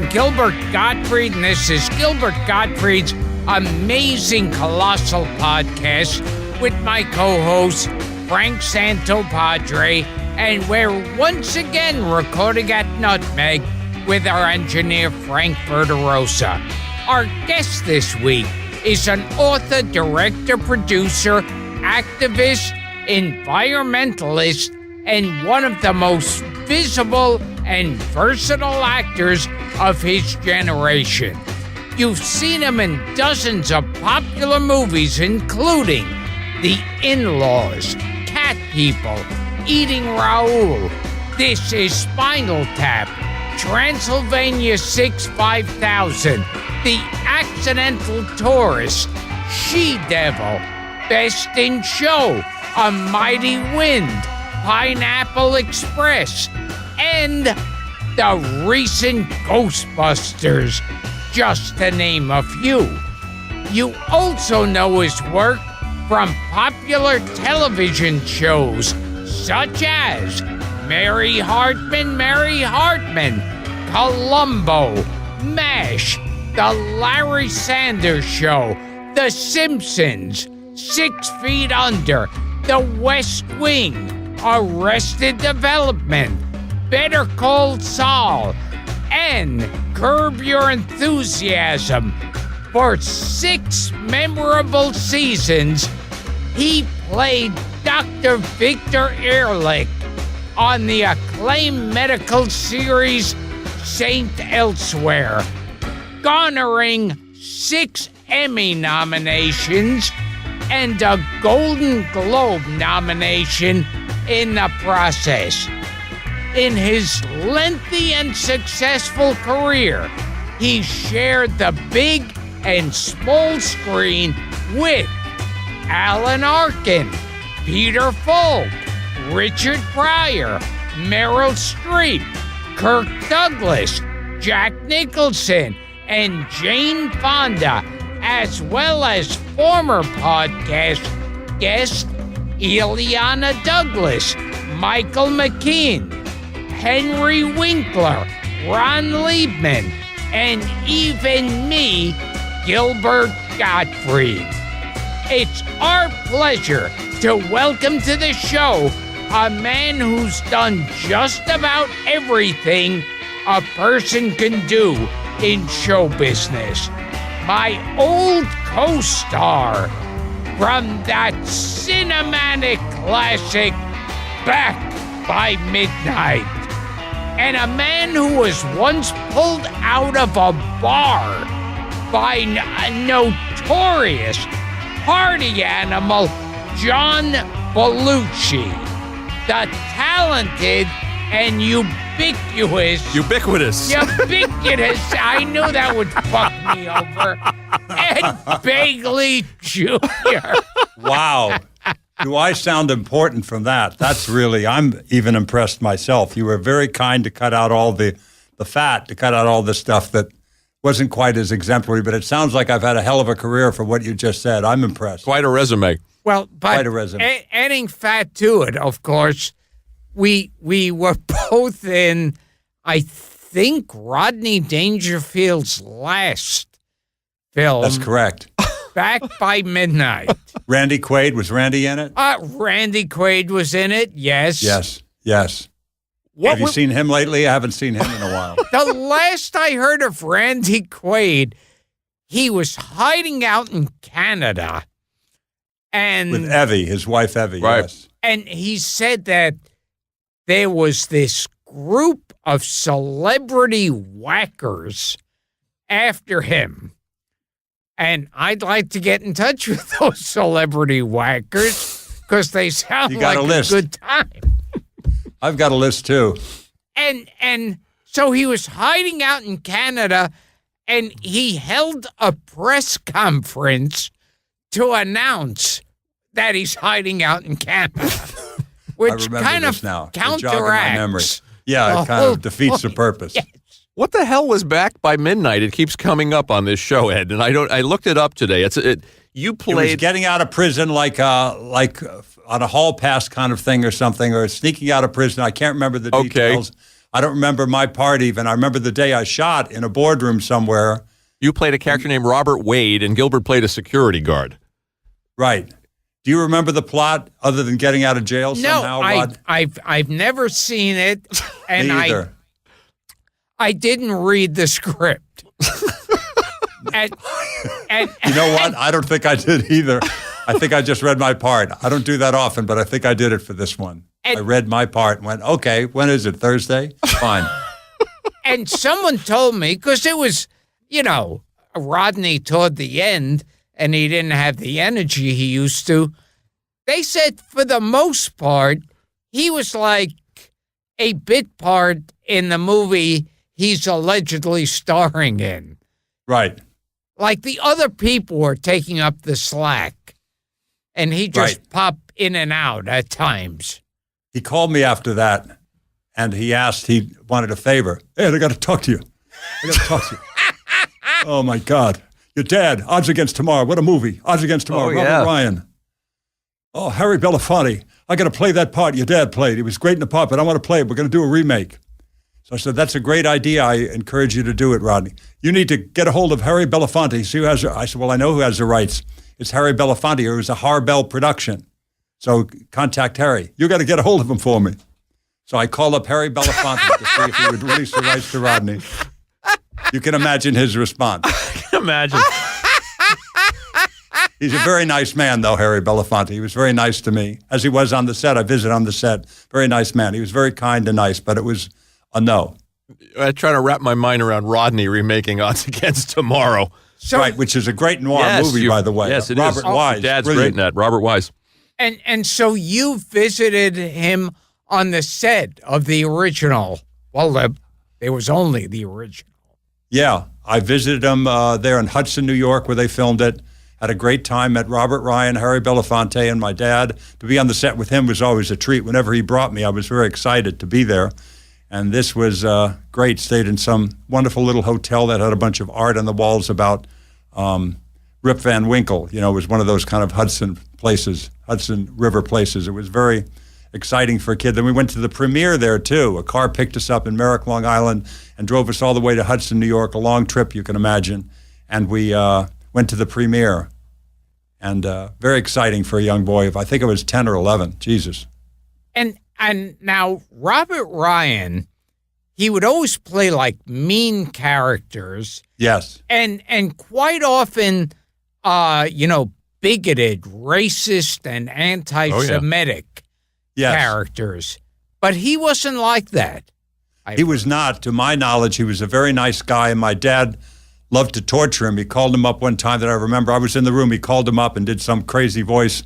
Gilbert Gottfried, and this is Gilbert Gottfried's amazing Colossal podcast with my co-host, Frank Santopadre, and we're once again recording at Nutmeg with our engineer, Frank Verderosa. Our guest this week is an author, director, producer, activist, environmentalist, and one of the most visible and versatile actors of his generation. You've seen him in dozens of popular movies, including The In-Laws, Cat People, Eating Raoul, This Is Spinal Tap, Transylvania 6-5000, The Accidental Tourist, She-Devil, Best in Show, A Mighty Wind, Pineapple Express, and the recent Ghostbusters, just to name a few. You also know his work from popular television shows such as Mary Hartman, Columbo, MASH, The Larry Sanders Show, The Simpsons, 6 Feet Under, The West Wing, Arrested Development, Better Call Saul, and Curb Your Enthusiasm. For 6 memorable seasons, he played Dr. Victor Ehrlich on the acclaimed medical series Saint Elsewhere, garnering 6 Emmy nominations and a Golden Globe nomination in the process. In his lengthy and successful career, he shared the big and small screen with Alan Arkin, Peter Falk, Richard Pryor, Meryl Streep, Kirk Douglas, Jack Nicholson, and Jane Fonda, as well as former podcast guest Ileana Douglas, Michael McKean, Henry Winkler, Ron Liebman, and even me, Gilbert Gottfried. It's our pleasure to welcome to the show a man who's done just about everything a person can do in show business. My old co-star from that cinematic classic Back by Midnight, and a man who was once pulled out of a bar by notorious party animal John Belushi, the talented and ubiquitous, I knew that would fuck me over, Ed Begley Jr. Wow. Do I sound important from that? I'm even impressed myself. You were very kind to cut out all the fat, to cut out all the stuff that wasn't quite as exemplary, but it sounds like I've had a hell of a career from what you just said. I'm impressed. Quite a resume. Well, but adding fat to it, of course, we were both in, I think, Rodney Dangerfield's last film. That's correct. Back by Midnight. Randy Quaid, was Randy in it? Randy Quaid was in it, yes. Yes. Have you seen him lately? I haven't seen him in a while. The last I heard of Randy Quaid, he was hiding out in Canada. And with Evie, his wife Evie, right. Yes. And he said that there was this group of celebrity whackers after him. And I'd like to get in touch with those celebrity whackers because they sound like a good time. I've got a list too. And so he was hiding out in Canada, and he held a press conference to announce that he's hiding out in Canada, which kind of counteracts. Yeah, it kind of defeats the purpose. Yes. What the hell was Back by Midnight? It keeps coming up on this show, Ed, and I looked it up today. You played. It was getting out of prison like on a hall pass kind of thing or something, or sneaking out of prison. I can't remember the details. I don't remember my part even. I remember the day I shot in a boardroom somewhere. You played a character named Robert Wade, and Gilbert played a security guard. Right. Do you remember the plot other than getting out of jail somehow, Rod? I've never seen it, and Me either. I didn't read the script. and You know what? I don't think I did either. I think I just read my part. I don't do that often, but I think I did it for this one. I read my part and went, okay, when is it? Thursday? Fine. And someone told me, because it was, Rodney toward the end, and he didn't have the energy he used to. They said for the most part, he was like a bit part in the movie he's allegedly starring in. Right. Like the other people were taking up the slack, and he just popped in and out at times. He called me after that, and he wanted a favor. Hey, I got to talk to you. Oh, my God. Your dad, Odds Against Tomorrow. What a movie. Odds Against Tomorrow. Robert Ryan. Oh, Harry Belafonte. I got to play that part your dad played. He was great in the part, but I want to play it. We're going to do a remake. So I said, that's a great idea. I encourage you to do it, Rodney. You need to get a hold of Harry Belafonte. See who has I said, well, I know who has the rights. It's Harry Belafonte. It was a Harbell production. So contact Harry. You got to get a hold of him for me. So I called up Harry Belafonte to see if he would release the rights to Rodney. You can imagine his response. I can imagine. He's a very nice man, though, Harry Belafonte. He was very nice to me, as he was on the set. I visited on the set. Very nice man. He was very kind and nice, but it was a no. I try to wrap my mind around Rodney remaking Odds Against Tomorrow. Right, which is a great noir movie, by the way. Yes, it Robert is. Wise. Your dad's brilliant. great in that. Robert Wise. And so you visited him on the set of the original. Well, there was only the original. Yeah, I visited him there in Hudson, New York, where they filmed it. Had a great time. Met Robert Ryan, Harry Belafonte, and my dad. To be on the set with him was always a treat. Whenever he brought me, I was very excited to be there. And this was great. Stayed in some wonderful little hotel that had a bunch of art on the walls about Rip Van Winkle. It was one of those kind of Hudson River places. It was very exciting for a kid. Then we went to the premiere there, too. A car picked us up in Merrick, Long Island, and drove us all the way to Hudson, New York, a long trip, you can imagine. And we went to the premiere. And very exciting for a young boy. I think it was 10 or 11. Jesus. And now, Robert Ryan, he would always play like mean characters. Yes. And quite often, bigoted, racist, and anti-Semitic characters. But he wasn't like that. He was not. To my knowledge, he was a very nice guy, and my dad loved to torture him. He called him up one time that I remember. I was in the room. He called him up and did some crazy voice.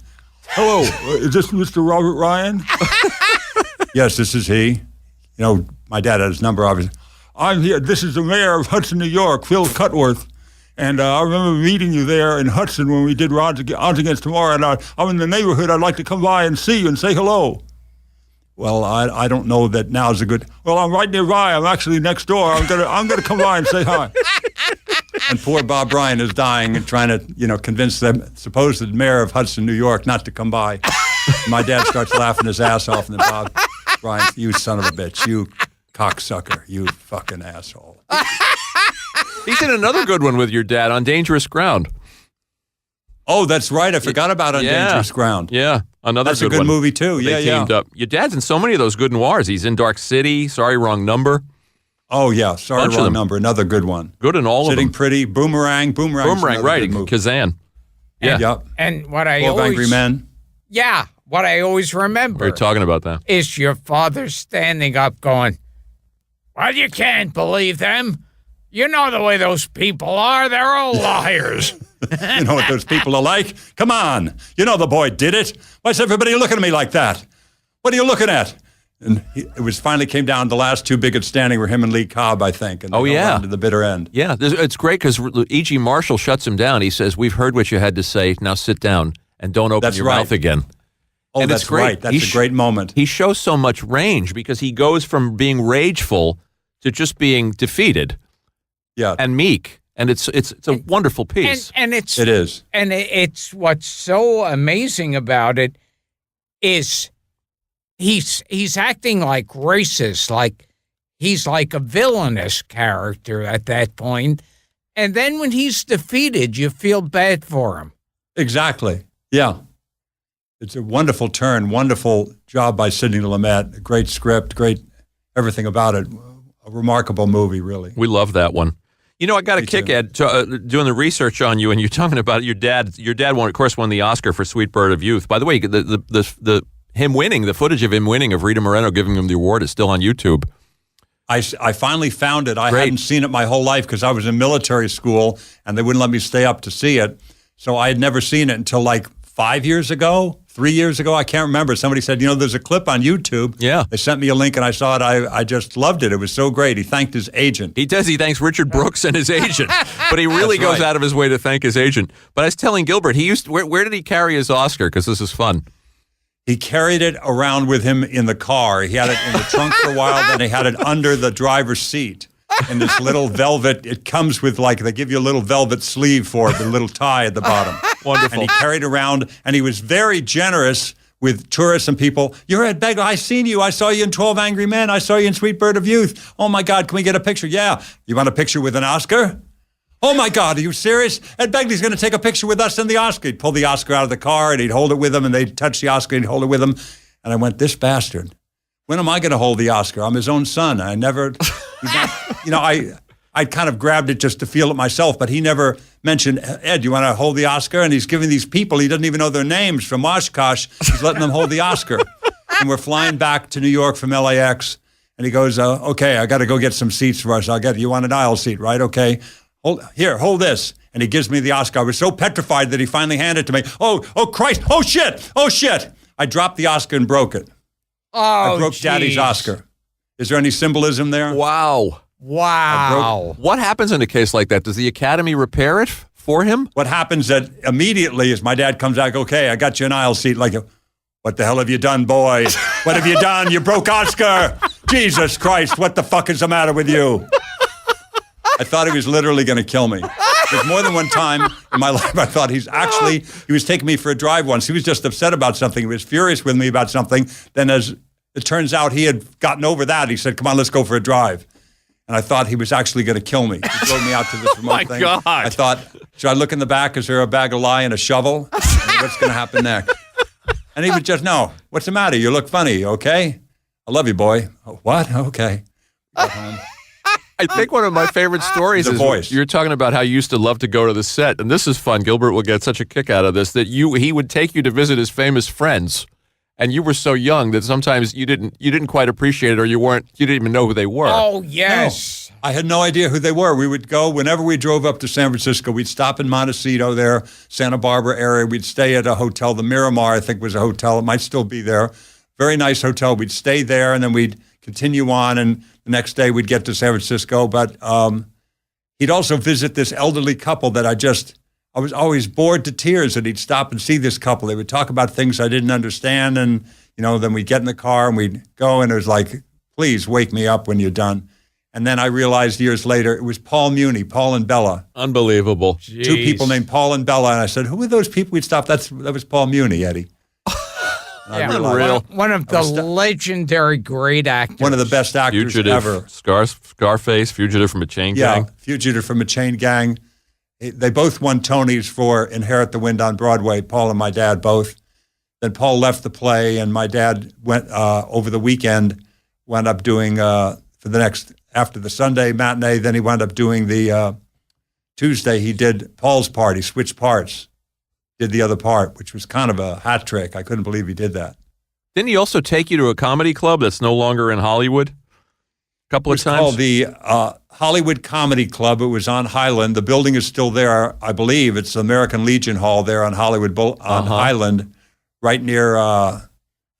Hello, is this Mr. Robert Ryan? Yes, this is he. My dad had his number, obviously. I'm here. This is the mayor of Hudson, New York, Phil Cutworth. And I remember meeting you there in Hudson when we did Odds Against Tomorrow. And I'm in the neighborhood. I'd like to come by and see you and say hello. Well, I don't know that now is a good. Well, I'm right nearby. I'm actually next door. I'm gonna come by and say hi. And poor Bob Bryan is dying and trying to convince the supposed mayor of Hudson, New York, not to come by. My dad starts laughing his ass off, and then Bob Bryan, you son of a bitch, you cocksucker, you fucking asshole. He did another good one with your dad on Dangerous Ground. Oh, that's right. I forgot about On Dangerous Ground. Yeah, that's a good one. movie too. They teamed up. Your dad's in so many of those good noirs. He's in Dark City. Sorry, Wrong Number. Oh yeah, Sorry, Wrong Number. Another good one. Good in all Sitting of them. Pretty. Boomerang, right? Kazan. Yeah. Yep. And what I 12 always Angry Men. Yeah, what I always remember. We were talking about that. Is your father standing up going, well, you can't believe them. You know the way those people are. They're all liars. You know what those people are like? Come on. You know the boy did it. Why's everybody looking at me like that? What are you looking at? And it was finally came down. The last two bigots standing were him and Lee Cobb, I think. And to the bitter end. Yeah, it's great because E.G. Marshall shuts him down. He says, "We've heard what you had to say. Now sit down and don't open your mouth again." Oh, and that's right. That's a great moment. He shows so much range because he goes from being rageful to just being defeated. Yeah, and meek, and it's a wonderful piece. And it is. And it's what's so amazing about it is he's acting like racist, like he's like a villainous character at that point. And then when he's defeated, you feel bad for him. Exactly. Yeah. It's a wonderful turn, wonderful job by Sidney Lumet. A great script, great everything about it. A remarkable movie, really. We love that one. You know, I got a Me kick too. at doing the research on you, and you're talking about your dad. Your dad, won, of course, won the Oscar for Sweet Bird of Youth. By the way, the him winning, the footage of him winning, of Rita Moreno giving him the award, is still on YouTube. I finally found it. I Great. hadn't seen it my whole life because I was in military school, and they wouldn't let me stay up to see it. So I had never seen it until like 5 years ago, 3 years ago. I can't remember. Somebody said, there's a clip on YouTube. Yeah. They sent me a link, and I saw it. I just loved it. It was so great. He thanked his agent. He does. He thanks Richard Brooks and his agent, but he really That's goes right. out of his way to thank his agent. But I was telling Gilbert, he used where did he carry his Oscar? Because this is fun. He carried it around with him in the car. He had it in the trunk for a while, then he had it under the driver's seat in this little velvet. It comes with, they give you a little velvet sleeve for it, with a little tie at the bottom. Wonderful. And he carried around, and he was very generous with tourists and people. You're at Begley. I seen you. I saw you in 12 Angry Men. I saw you in Sweet Bird of Youth. Oh, my God, can we get a picture? Yeah. You want a picture with an Oscar? Oh, my God, are you serious? Ed Begley's going to take a picture with us in the Oscar. He'd pull the Oscar out of the car, and he'd hold it with him, and they'd touch the Oscar, and he'd hold it with him. And I went, this bastard, when am I going to hold the Oscar? I'm his own son. I never, I kind of grabbed it just to feel it myself, but he never mentioned, Ed, you want to hold the Oscar? And he's giving these people, he doesn't even know their names, from Oshkosh, he's letting them hold the Oscar. And we're flying back to New York from LAX, and he goes, okay, I got to go get some seats for us. You want an aisle seat, right? Okay. Hold this. And he gives me the Oscar. I was so petrified that he finally handed it to me. Oh, Christ. Oh, shit. I dropped the Oscar and broke it. Oh, I broke Daddy's Oscar. Is there any symbolism there? Wow. Wow. What happens in a case like that? Does the Academy repair it for him? What happens that immediately is my dad comes out, okay, I got you an aisle seat. What the hell have you done, boy? What have you done? You broke Oscar. Jesus Christ, what the fuck is the matter with you? I thought he was literally going to kill me. There's more than one time in my life I thought he was taking me for a drive once. He was just upset about something. He was furious with me about something. Then as it turns out, he had gotten over that. He said, come on, let's go for a drive. And I thought he was actually going to kill me. He drove me out to this remote thing. God. I thought, should I look in the back? Is there a bag of lye and a shovel? What's going to happen next? And he would just, no, what's the matter? You look funny, okay? I love you, boy. Oh, what? Okay. Go home. I think one of my favorite stories The is voice. you're talking about how you used to love to go to the set, and this is fun. Gilbert will get such a kick out of this that he would take you to visit his famous friends, and you were so young that sometimes you didn't quite appreciate it, or you didn't even know who they were. Oh, yes. I had no idea who they were. We would go, whenever we drove up to San Francisco, we'd stop in Montecito there, Santa Barbara area. We'd stay at a hotel. The Miramar, I think, was a hotel. It might still be there. Very nice hotel. We'd stay there, and then we'd continue on, and the next day we'd get to San Francisco. But he'd also visit this elderly couple that I was always bored to tears that he'd stop and see this couple. They would talk about things I didn't understand, and then we'd get in the car and we'd go, and it was like, please wake me up when you're done. And then I realized years later it was Paul Muni, Paul and Bella. Unbelievable. Jeez. Two people named Paul and Bella. And I said, who are those people we'd stop? That was Paul Muni, Eddie. And I Yeah. realized Unreal. One of the legendary great actors. one of the best actors Fugitive, ever. Scarface, Fugitive from a Chain Gang. Yeah, Fugitive from a Chain Gang. They both won Tonys for Inherit the Wind on Broadway, Paul and my dad both. Then Paul left the play, and my dad went over the weekend, wound up doing after the Sunday matinee, then he wound up doing the Tuesday. He did Paul's part. He switched parts, did the other part, which was kind of a hat trick. I couldn't believe he did that. Didn't he also take you to a comedy club that's no longer in Hollywood? A couple of It's times? called the Hollywood Comedy Club. It was on Highland. The building is still there, I believe. It's the American Legion Hall there on Highland, right near the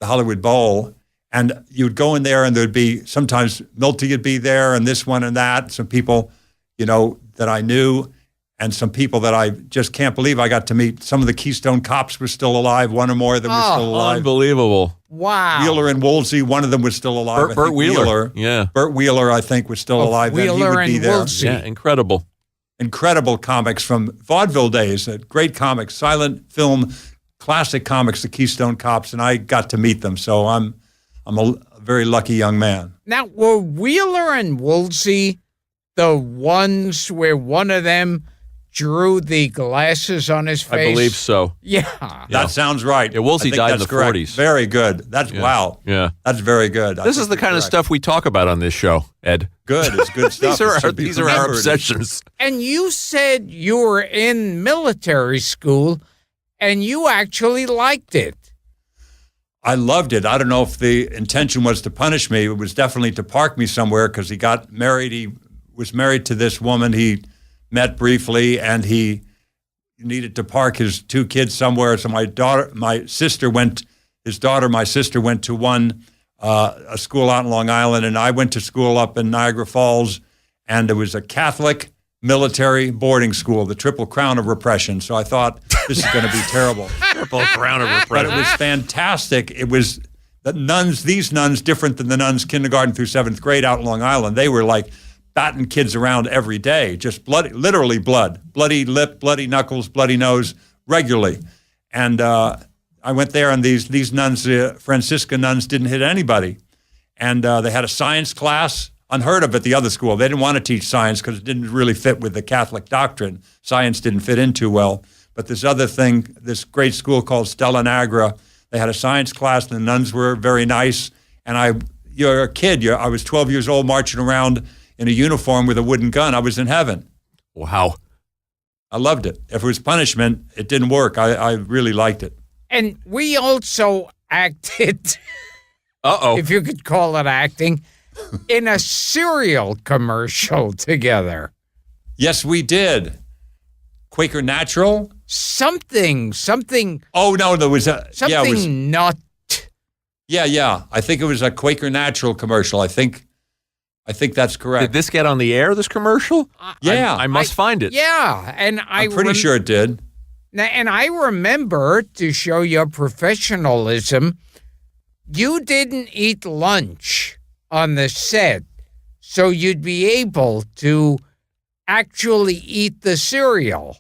Hollywood Bowl. And you'd go in there, and there'd be sometimes Milty would be there, and this one and that. Some people, that I knew, and some people that I just can't believe I got to meet. Some of the Keystone Cops were still alive. One or more of them were still alive. Unbelievable. Wow. Wheeler and Woolsey, one of them was still alive. I Burt think Wheeler. Yeah. Burt Wheeler, I think, was still alive. Then he Wheeler would be and there. Woolsey. Yeah, incredible. Incredible comics from vaudeville days, great comics, silent film, classic comics, the Keystone Cops, and I got to meet them. So I'm very lucky young man. Now, were Wheeler and Woolsey the ones where one of them drew the glasses on his face? I believe so. Yeah. That sounds right. Yeah, Woolsey I think died in that's the correct. 40s. Very good. Wow. Yeah. That's very good. This is the kind of stuff we talk about on this show, Ed. Good. It's good stuff. These are our obsessions. And you said you were in military school and you actually liked it. I loved it. I don't know if the intention was to punish me. It was definitely to park me somewhere because he got married. He was married to this woman he met briefly, and he needed to park his two kids somewhere. So my sister went to one a school out in Long Island, and I went to school up in Niagara Falls, and it was a Catholic military boarding school, the Triple Crown of Repression. So I thought, this is going to be terrible. Triple Crown of Repression. But it was fantastic. It was these nuns, different than the nuns kindergarten through 7th grade out in Long Island. They were like batting kids around every day, just literally blood, bloody lip, bloody knuckles, bloody nose, regularly. And I went there, and these nuns, Franciscan nuns, didn't hit anybody. And they had a science class, unheard of at the other school. They didn't want to teach science because it didn't really fit with the Catholic doctrine. Science didn't fit in too well. But this other thing, this great school called Stella Niagara, they had a science class, and the nuns were very nice. And you're a kid. I was 12 years old, marching around in a uniform with a wooden gun. I was in heaven. Wow. I loved it. If it was punishment, it didn't work. I really liked it. And we also acted, Uh-oh. if you could call it acting, in a cereal commercial together. Yes, we did. Quaker Natural? Something. Oh, no, there was a... Something yeah, it was, nut. Yeah. I think it was a Quaker Natural commercial. I think that's correct. Did this get on the air, this commercial? Yeah. I must find it. Yeah, and I'm pretty sure it did. And I remember, to show your professionalism, you didn't eat lunch on the set, so you'd be able to actually eat the cereal.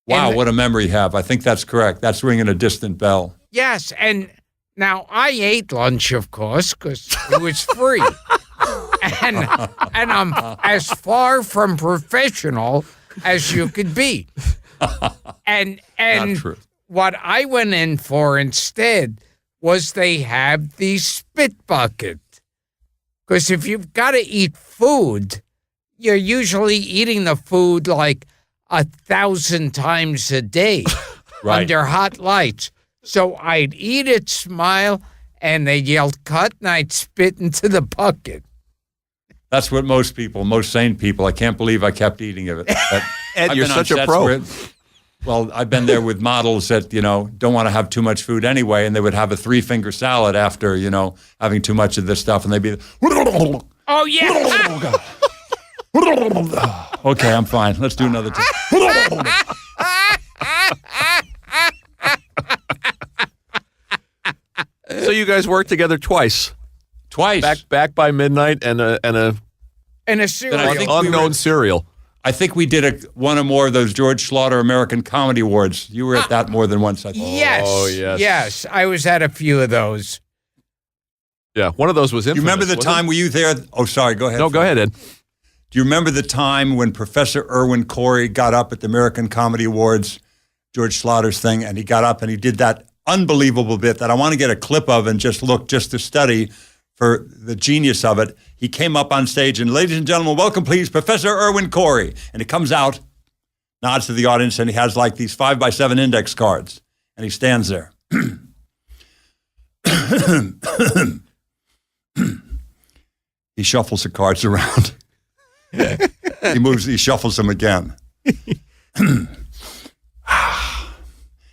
Wow, what a memory you have. I think that's correct. That's ringing a distant bell. Yes, and now I ate lunch, of course, because it was free. and I'm as far from professional as you could be. And Not true. what I went in for instead was they have the spit bucket. Because if you've got to eat food, you're usually eating the food like 1,000 times a day Right. under hot lights. So I'd eat it, smile, and they'd yell, cut, and I'd spit into the bucket. That's what most sane people, I can't believe I kept eating of it. But Ed, I've you're been on such a sets pro. where I've been there with models that, don't want to have too much food anyway, and they would have a 3-finger salad after, having too much of this stuff, and they'd be, Oh, yeah. okay, I'm fine. Let's do another time. So you guys worked together twice. Twice. Back by midnight and a And a Then I cereal. think unknown cereal. I think we did one or more of those George Slaughter American Comedy Awards. You were at that more than once, I think. Yes. Oh, yes. Yes, I was at a few of those. Yeah, one of those was infamous. You remember the wasn't time, were you there? Oh, sorry, go ahead. it? No, go ahead, Ed. Do you remember the time when Professor Irwin Corey got up at the American Comedy Awards, George Slaughter's thing, and he got up and he did that unbelievable bit that I want to get a clip of and just to study for the genius of it. He came up on stage and, ladies and gentlemen, welcome please, Professor Irwin Corey. And he comes out, nods to the audience, and he has like these 5x7 index cards. And he stands there. He shuffles the cards around. He shuffles them again.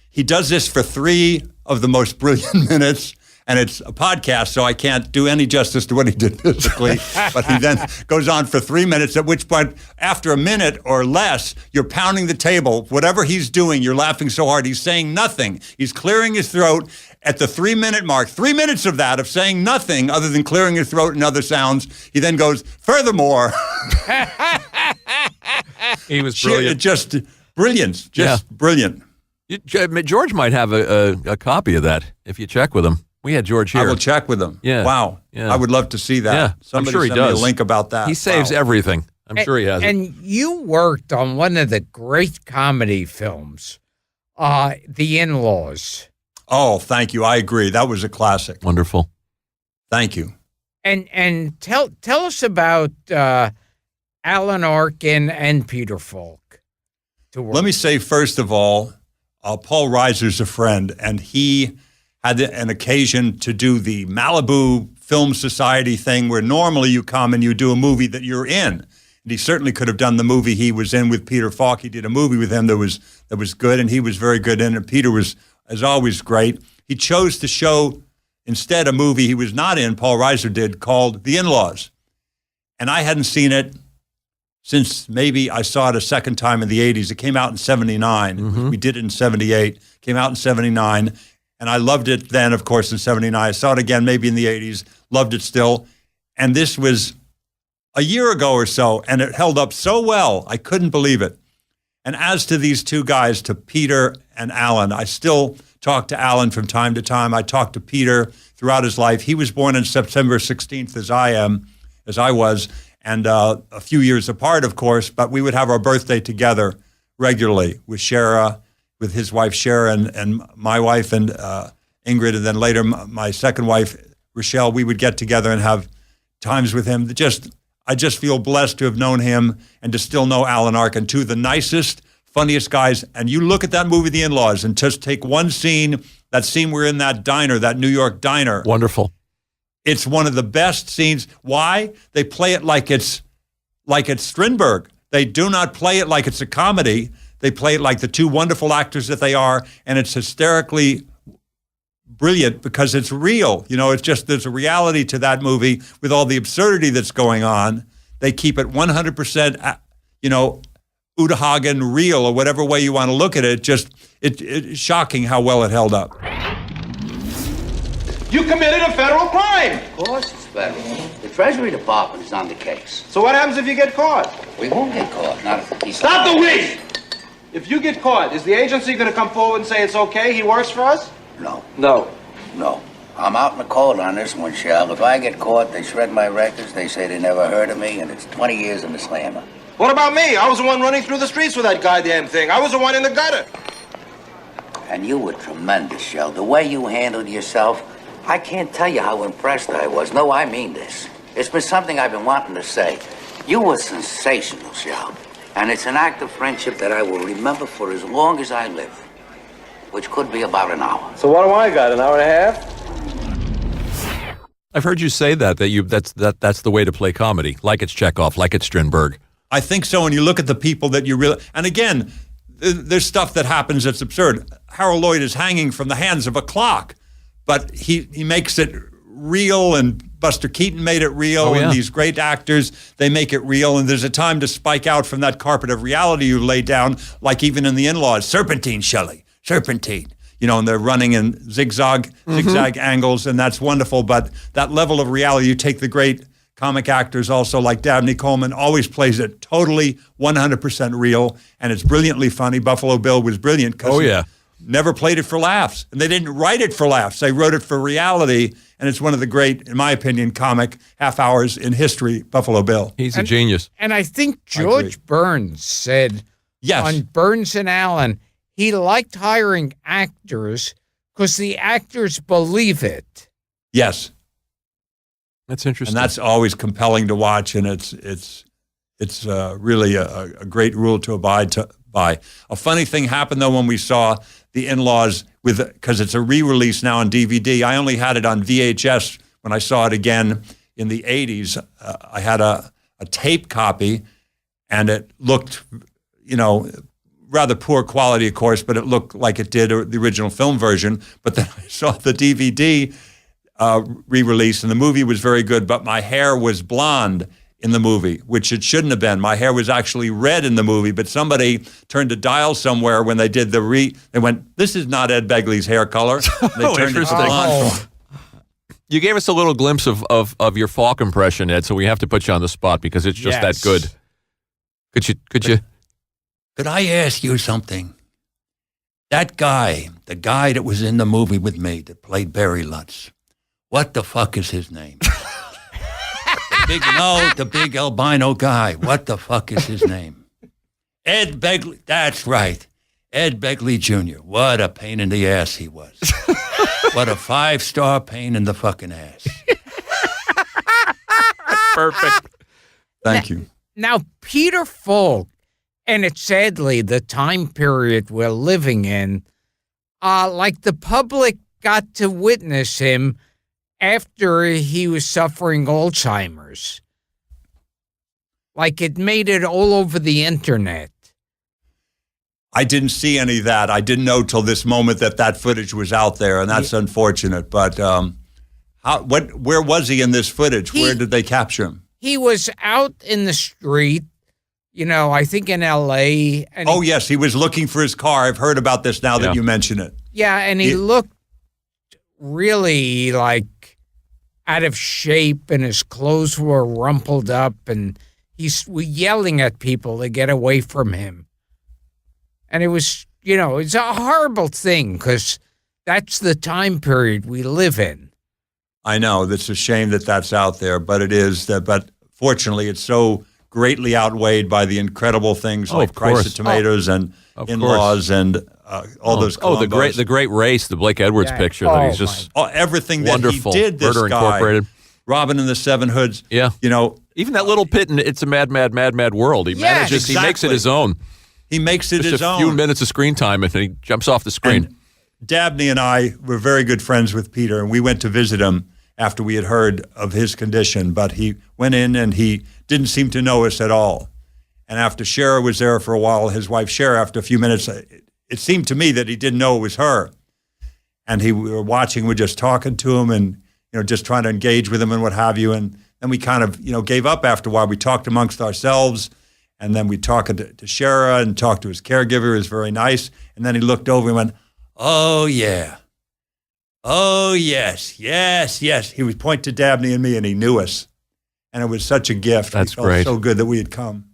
He does this for 3 of the most brilliant minutes, and it's a podcast, so I can't do any justice to what he did physically. But he then goes on for 3 minutes, at which point, after a minute or less, you're pounding the table. Whatever he's doing, you're laughing so hard. He's saying nothing. He's clearing his throat at the 3-minute mark. 3 minutes of that, of saying nothing other than clearing his throat and other sounds. He then goes, furthermore. He was brilliant. Just brilliance. Just brilliant. George might have a copy of that if you check with him. We had George I here. will check with him. Yeah. Wow. Yeah. I would love to see that. Yeah, Somebody I'm sure he send me does. a link about that. He saves Wow. everything. I'm sure he has it. And you worked on one of the great comedy films, The In-Laws. Oh, thank you. I agree. That was a classic. Wonderful. Thank you. And tell us about Alan Arkin and Peter Falk. Let me say, first of all, Paul Reiser's a friend, and he had an occasion to do the Malibu Film Society thing where normally you come and you do a movie that you're in. And he certainly could have done the movie he was in with Peter Falk. He did a movie with him that was good, and he was very good in it. Peter was, as always, great. He chose to show instead a movie he was not in, Paul Reiser did, called The In-Laws. And I hadn't seen it since maybe I saw it a second time in the 80s. It came out in 79. Mm-hmm. We did it in 78. Came out in 79. And I loved it then, of course, in 79. I saw it again maybe in the 80s. Loved it still. And this was a year ago or so, and it held up so well. I couldn't believe it. And as to these two guys, to Peter and Alan, I still talk to Alan from time to time. I talk to Peter throughout his life. He was born on September 16th, as I was, and a few years apart, of course, but we would have our birthday together regularly with Shara, with his wife Shara, and my wife and Ingrid, and then later my second wife, Rochelle. We would get together and have times with him. I just feel blessed to have known him and to still know Alan Arkin, two of the nicest, funniest guys. And you look at that movie, The In-Laws, and just take one scene, that scene we're in that diner, that New York diner. Wonderful. It's one of the best scenes. Why? They play it like it's Strindberg. They do not play it like it's a comedy. They play it like the two wonderful actors that they are, and it's hysterically brilliant because it's real. You know, it's just there's a reality to that movie with all the absurdity that's going on. They keep it 100%, Uta Hagen real, or whatever way you want to look at it. It's shocking how well it held up. You committed a federal crime. Of course it's federal. The Treasury Department is on the case. So what happens if you get caught? We won't get caught, not if the piece Stop the we! If you get caught, is the agency going to come forward and say it's okay, he works for us? No. No. No. I'm out in the cold on this one, Shell. If I get caught, they shred my records, they say they never heard of me, and it's 20 years in the slammer. What about me? I was the one running through the streets with that goddamn thing. I was the one in the gutter. And you were tremendous, Shell. The way you handled yourself, I can't tell you how impressed I was. No, I mean this. It's been something I've been wanting to say. You were sensational, Shell. And it's an act of friendship that I will remember for as long as I live, which could be about an hour. So what do I got, an hour and a half? I've heard you say that's the way to play comedy, like it's Chekhov, like it's Strindberg. I think so. And you look at the people that you really, and again, there's stuff that happens that's absurd. Harold Lloyd is hanging from the hands of a clock, but he makes it real, and Buster Keaton made it real, and these great actors, they make it real, and there's a time to spike out from that carpet of reality you lay down, like even in The In-Laws, serpentine, Shelley, serpentine. And they're running in zigzag angles, and that's wonderful. But that level of reality, you take the great comic actors also like Dabney Coleman, always plays it totally 100% real, and it's brilliantly funny. Buffalo Bill was brilliant because he never played it for laughs, and they didn't write it for laughs. They wrote it for reality, and it's one of the great, in my opinion, comic half hours in history, Buffalo Bill. He's a genius. And I think George Burns said on Burns and Allen, he liked hiring actors because the actors believe it. Yes. That's interesting. And that's always compelling to watch, and it's really a great rule to abide by. A funny thing happened, though, when we saw The In-Laws, because it's a re-release now on DVD. I only had it on VHS when I saw it again in the 80s. I had a tape copy, and it looked, rather poor quality, of course, but it looked like it did the original film version. But then I saw the DVD re-release, and the movie was very good, but my hair was blonde in the movie, which it shouldn't have been. My hair was actually red in the movie, but somebody turned a dial somewhere when they did they went, "This is not Ed Begley's hair color." And they turned it to blonde. You gave us a little glimpse of your Falk impression, Ed, so we have to put you on the spot because it's just that good. Could I ask you something? That guy, the guy that was in the movie with me that played Barry Lutz, What the fuck is his name? The big albino guy. What the fuck is his name? Ed Begley. That's right. Ed Begley Jr. What a pain in the ass he was. What a 5-star pain in the fucking ass. Perfect. Thank you. Now, Peter Falk, and it's sadly the time period we're living in, like the public got to witness him after he was suffering Alzheimer's. Like it made it all over the internet. I didn't see any of that. I didn't know till this moment that footage was out there, and that's unfortunate. But where was he in this footage? Where did they capture him? He was out in the street, I think in L.A. And yes, he was looking for his car. I've heard about this now that you mention it. Yeah, and he looked really like out of shape, and his clothes were rumpled up, and he's yelling at people to get away from him. And it was, it's a horrible thing because that's the time period we live in. I know. It's a shame that that's out there, but it is. But fortunately, it's so greatly outweighed by the incredible things like Price of Tomatoes and In-Laws and all those Columbos. the great Race, the Blake Edwards picture that he's just everything wonderful. That he did. This Murder guy, Incorporated, Robin and the Seven Hoods. Yeah, even that little pit in It's a Mad, Mad, Mad, Mad World. He manages. Exactly. He makes it his own. He makes it his own. Just a few minutes of screen time, and he jumps off the screen. And Dabney and I were very good friends with Peter, and we went to visit him after we had heard of his condition. But he went in, and he didn't seem to know us at all. And after Shara was there for a while, his wife Shara, after a few minutes, it seemed to me that he didn't know it was her. And we were watching, we're just talking to him and, just trying to engage with him and what have you. And then we kind of, gave up after a while. We talked amongst ourselves. And then we talked to Shara and talked to his caregiver. It was very nice. And then he looked over and went, "Oh, yeah. Oh, yes, yes, yes." He would point to Dabney and me, and he knew us. And it was such a gift. That's great. Great. So good that we had come.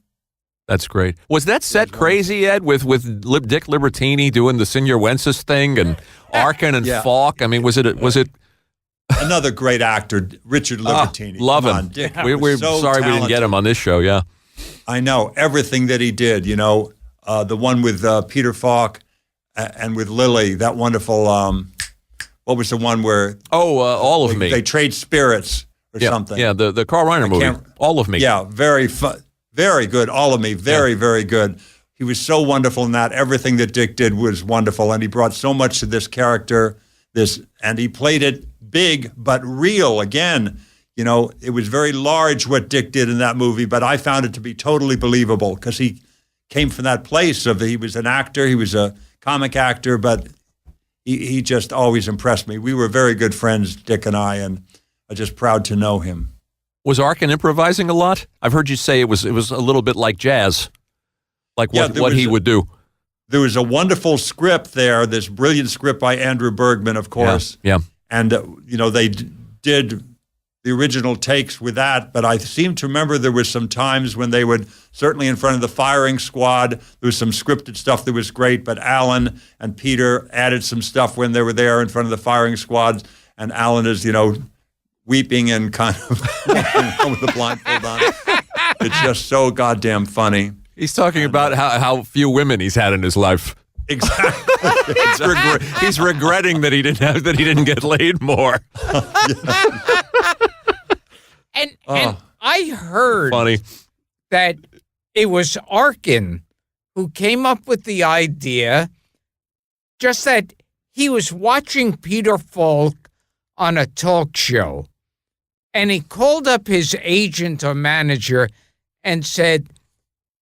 That's great. Was that set crazy, Ed, with Dick Libertini doing the Senor Wences thing and Arkin and Falk? I mean, was it another great actor, Richard Libertini? Love him. Dick, we're so sorry talented. we didn't get him on this show, yeah. I know. Everything that he did, the one with Peter Falk and with Lily, that wonderful, what was the one where? All of Me. They trade spirits or something. Yeah, the Carl Reiner movie, All of Me. Yeah, very fun. Very good. All of Me. Very, very good. He was so wonderful in that. Everything that Dick did was wonderful, and he brought so much to this character. And he played it big but real. Again, it was very large what Dick did in that movie, but I found it to be totally believable because he came from that place of he was an actor, he was a comic actor, but he just always impressed me. We were very good friends, Dick and I, and I'm just proud to know him. Was Arkin improvising a lot? I've heard you say it was a little bit like jazz, like what he would do. There was a wonderful script there, this brilliant script by Andrew Bergman, of course. Yeah. And, they did the original takes with that, but I seem to remember there was some times when they would, certainly in front of the firing squad, there was some scripted stuff that was great, but Alan and Peter added some stuff when they were there in front of the firing squad, and Alan is, weeping and kind of with the blindfold on. It's just so goddamn funny. He's talking about how few women he's had in his life. Exactly. He's regretting that he didn't get laid more. And I heard that it was Arkin who came up with the idea, just that he was watching Peter Falk on a talk show, and he called up his agent or manager and said,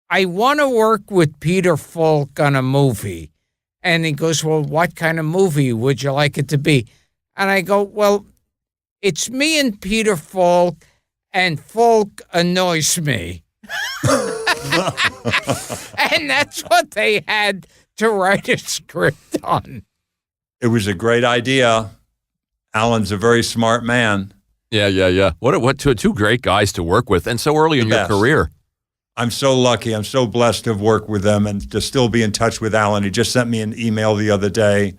"I want to work with Peter Falk on a movie." And he goes, "Well, what kind of movie would you like it to be?" And I go, "Well, it's me and Peter Falk, and Falk annoys me." And that's what they had to write a script on. It was a great idea. Alan's a very smart man. Yeah. What two great guys to work with, and so early in your career. I'm so lucky. I'm so blessed to have worked with them and to still be in touch with Alan. He just sent me an email the other day,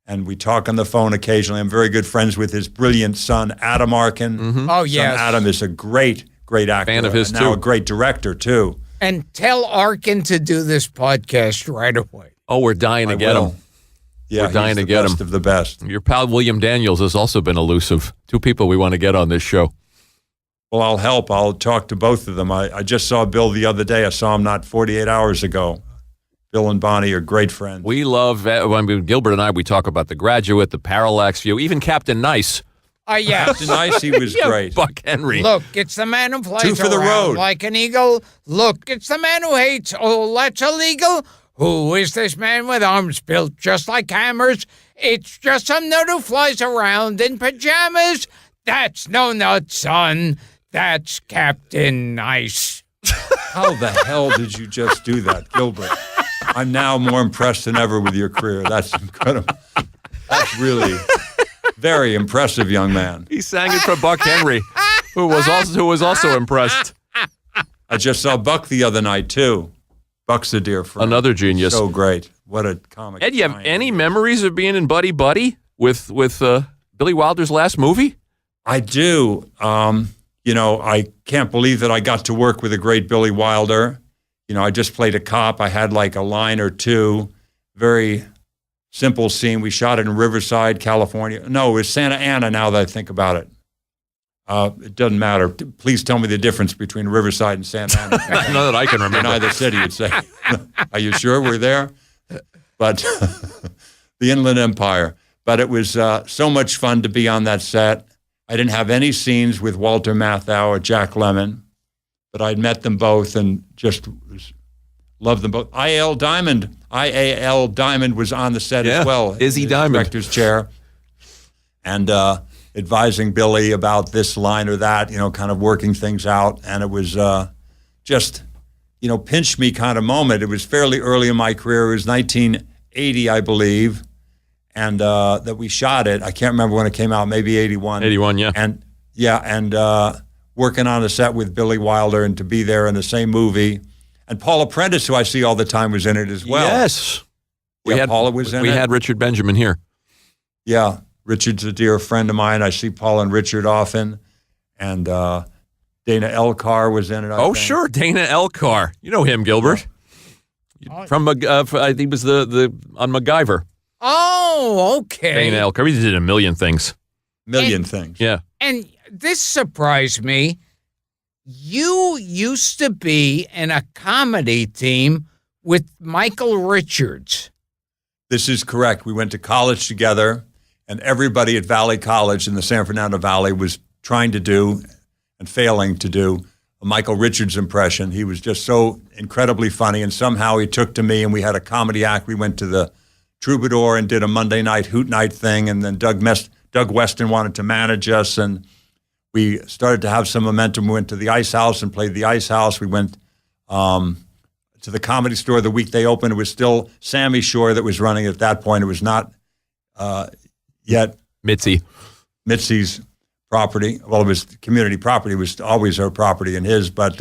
and we talk on the phone occasionally. I'm very good friends with his brilliant son, Adam Arkin. Oh, yes. Son Adam is a great actor. Fan of his, and now too. a great director, too. And tell Arkin to do this podcast right away. Oh, we're dying to I get will. him. Yeah, We're dying he's to the get best him. of the best. Your pal William Daniels has also been elusive. Two people we want to get on this show. Well, I'll help. I'll talk to both of them. I just saw Bill the other day. I saw him not 48 hours ago. Bill and Bonnie are great friends. We love, Gilbert and I, we talk about The Graduate, The Parallax View, even Captain Nice, Yes. Nice, he was great. Buck Henry. Look, it's the man who flies Two for the around road. like an eagle. Look, it's the man who hates. Oh, that's illegal. Who is this man with arms built just like hammers? It's just some nut who flies around in pajamas. That's no nut, son. That's Captain Nice. How the hell did you just do that, Gilbert? I'm now more impressed than ever with your career. That's incredible. That's really very impressive, young man. He sang it for Buck Henry, who was also impressed. I just saw Buck the other night, too. Buck's a dear friend. Another genius. So great. What a comic. Ed, you have giant. any memories of being in Buddy Buddy with Billy Wilder's last movie? I do. I can't believe that I got to work with a great Billy Wilder. I just played a cop. I had like a line or two. Very simple scene. We shot it in Riverside, California. No, it was Santa Ana now that I think about it. It doesn't matter. Please tell me the difference between Riverside and Santa Ana. None that I can In remember. either city, you'd say. Are you sure we're there? But the Inland Empire. But it was so much fun to be on that set. I didn't have any scenes with Walter Matthau or Jack Lemmon, but I'd met them both and just loved them both. IAL Diamond was on the set as well. Izzy in the Diamond. Director's chair. And advising Billy about this line or that, kind of working things out. And it was just, pinch me kind of moment. It was fairly early in my career. It was 1980, I believe. And that we shot it. I can't remember when it came out, maybe 81. 81, yeah. And working on a set with Billy Wilder and to be there in the same movie. And Paula Prentice, who I see all the time, was in it as well. Yes. Paula was in it. We had Richard Benjamin here. Yeah, Richard's a dear friend of mine. I see Paula and Richard often. And Dana Elcar was in it, I think. Sure, Dana Elcar. You know him, Gilbert. From, I think he was the on MacGyver. Oh, okay. Dana Elcar. He did a million things. Million things. Yeah. And this surprised me. You used to be in a comedy team with Michael Richards. This is correct. We went to college together, and everybody at Valley College in the San Fernando Valley was trying to do and failing to do a Michael Richards impression. He was just so incredibly funny, and somehow he took to me, and we had a comedy act. We went to the Troubadour and did a Monday night hoot night thing, and then Doug Weston wanted to manage us, and we started to have some momentum. We went to the Ice House and played the Ice House. We went to the Comedy Store the week they opened. It was still Sammy Shore that was running at that point. It was not yet Mitzi's property. Well, it was community property. It was always her property and his, but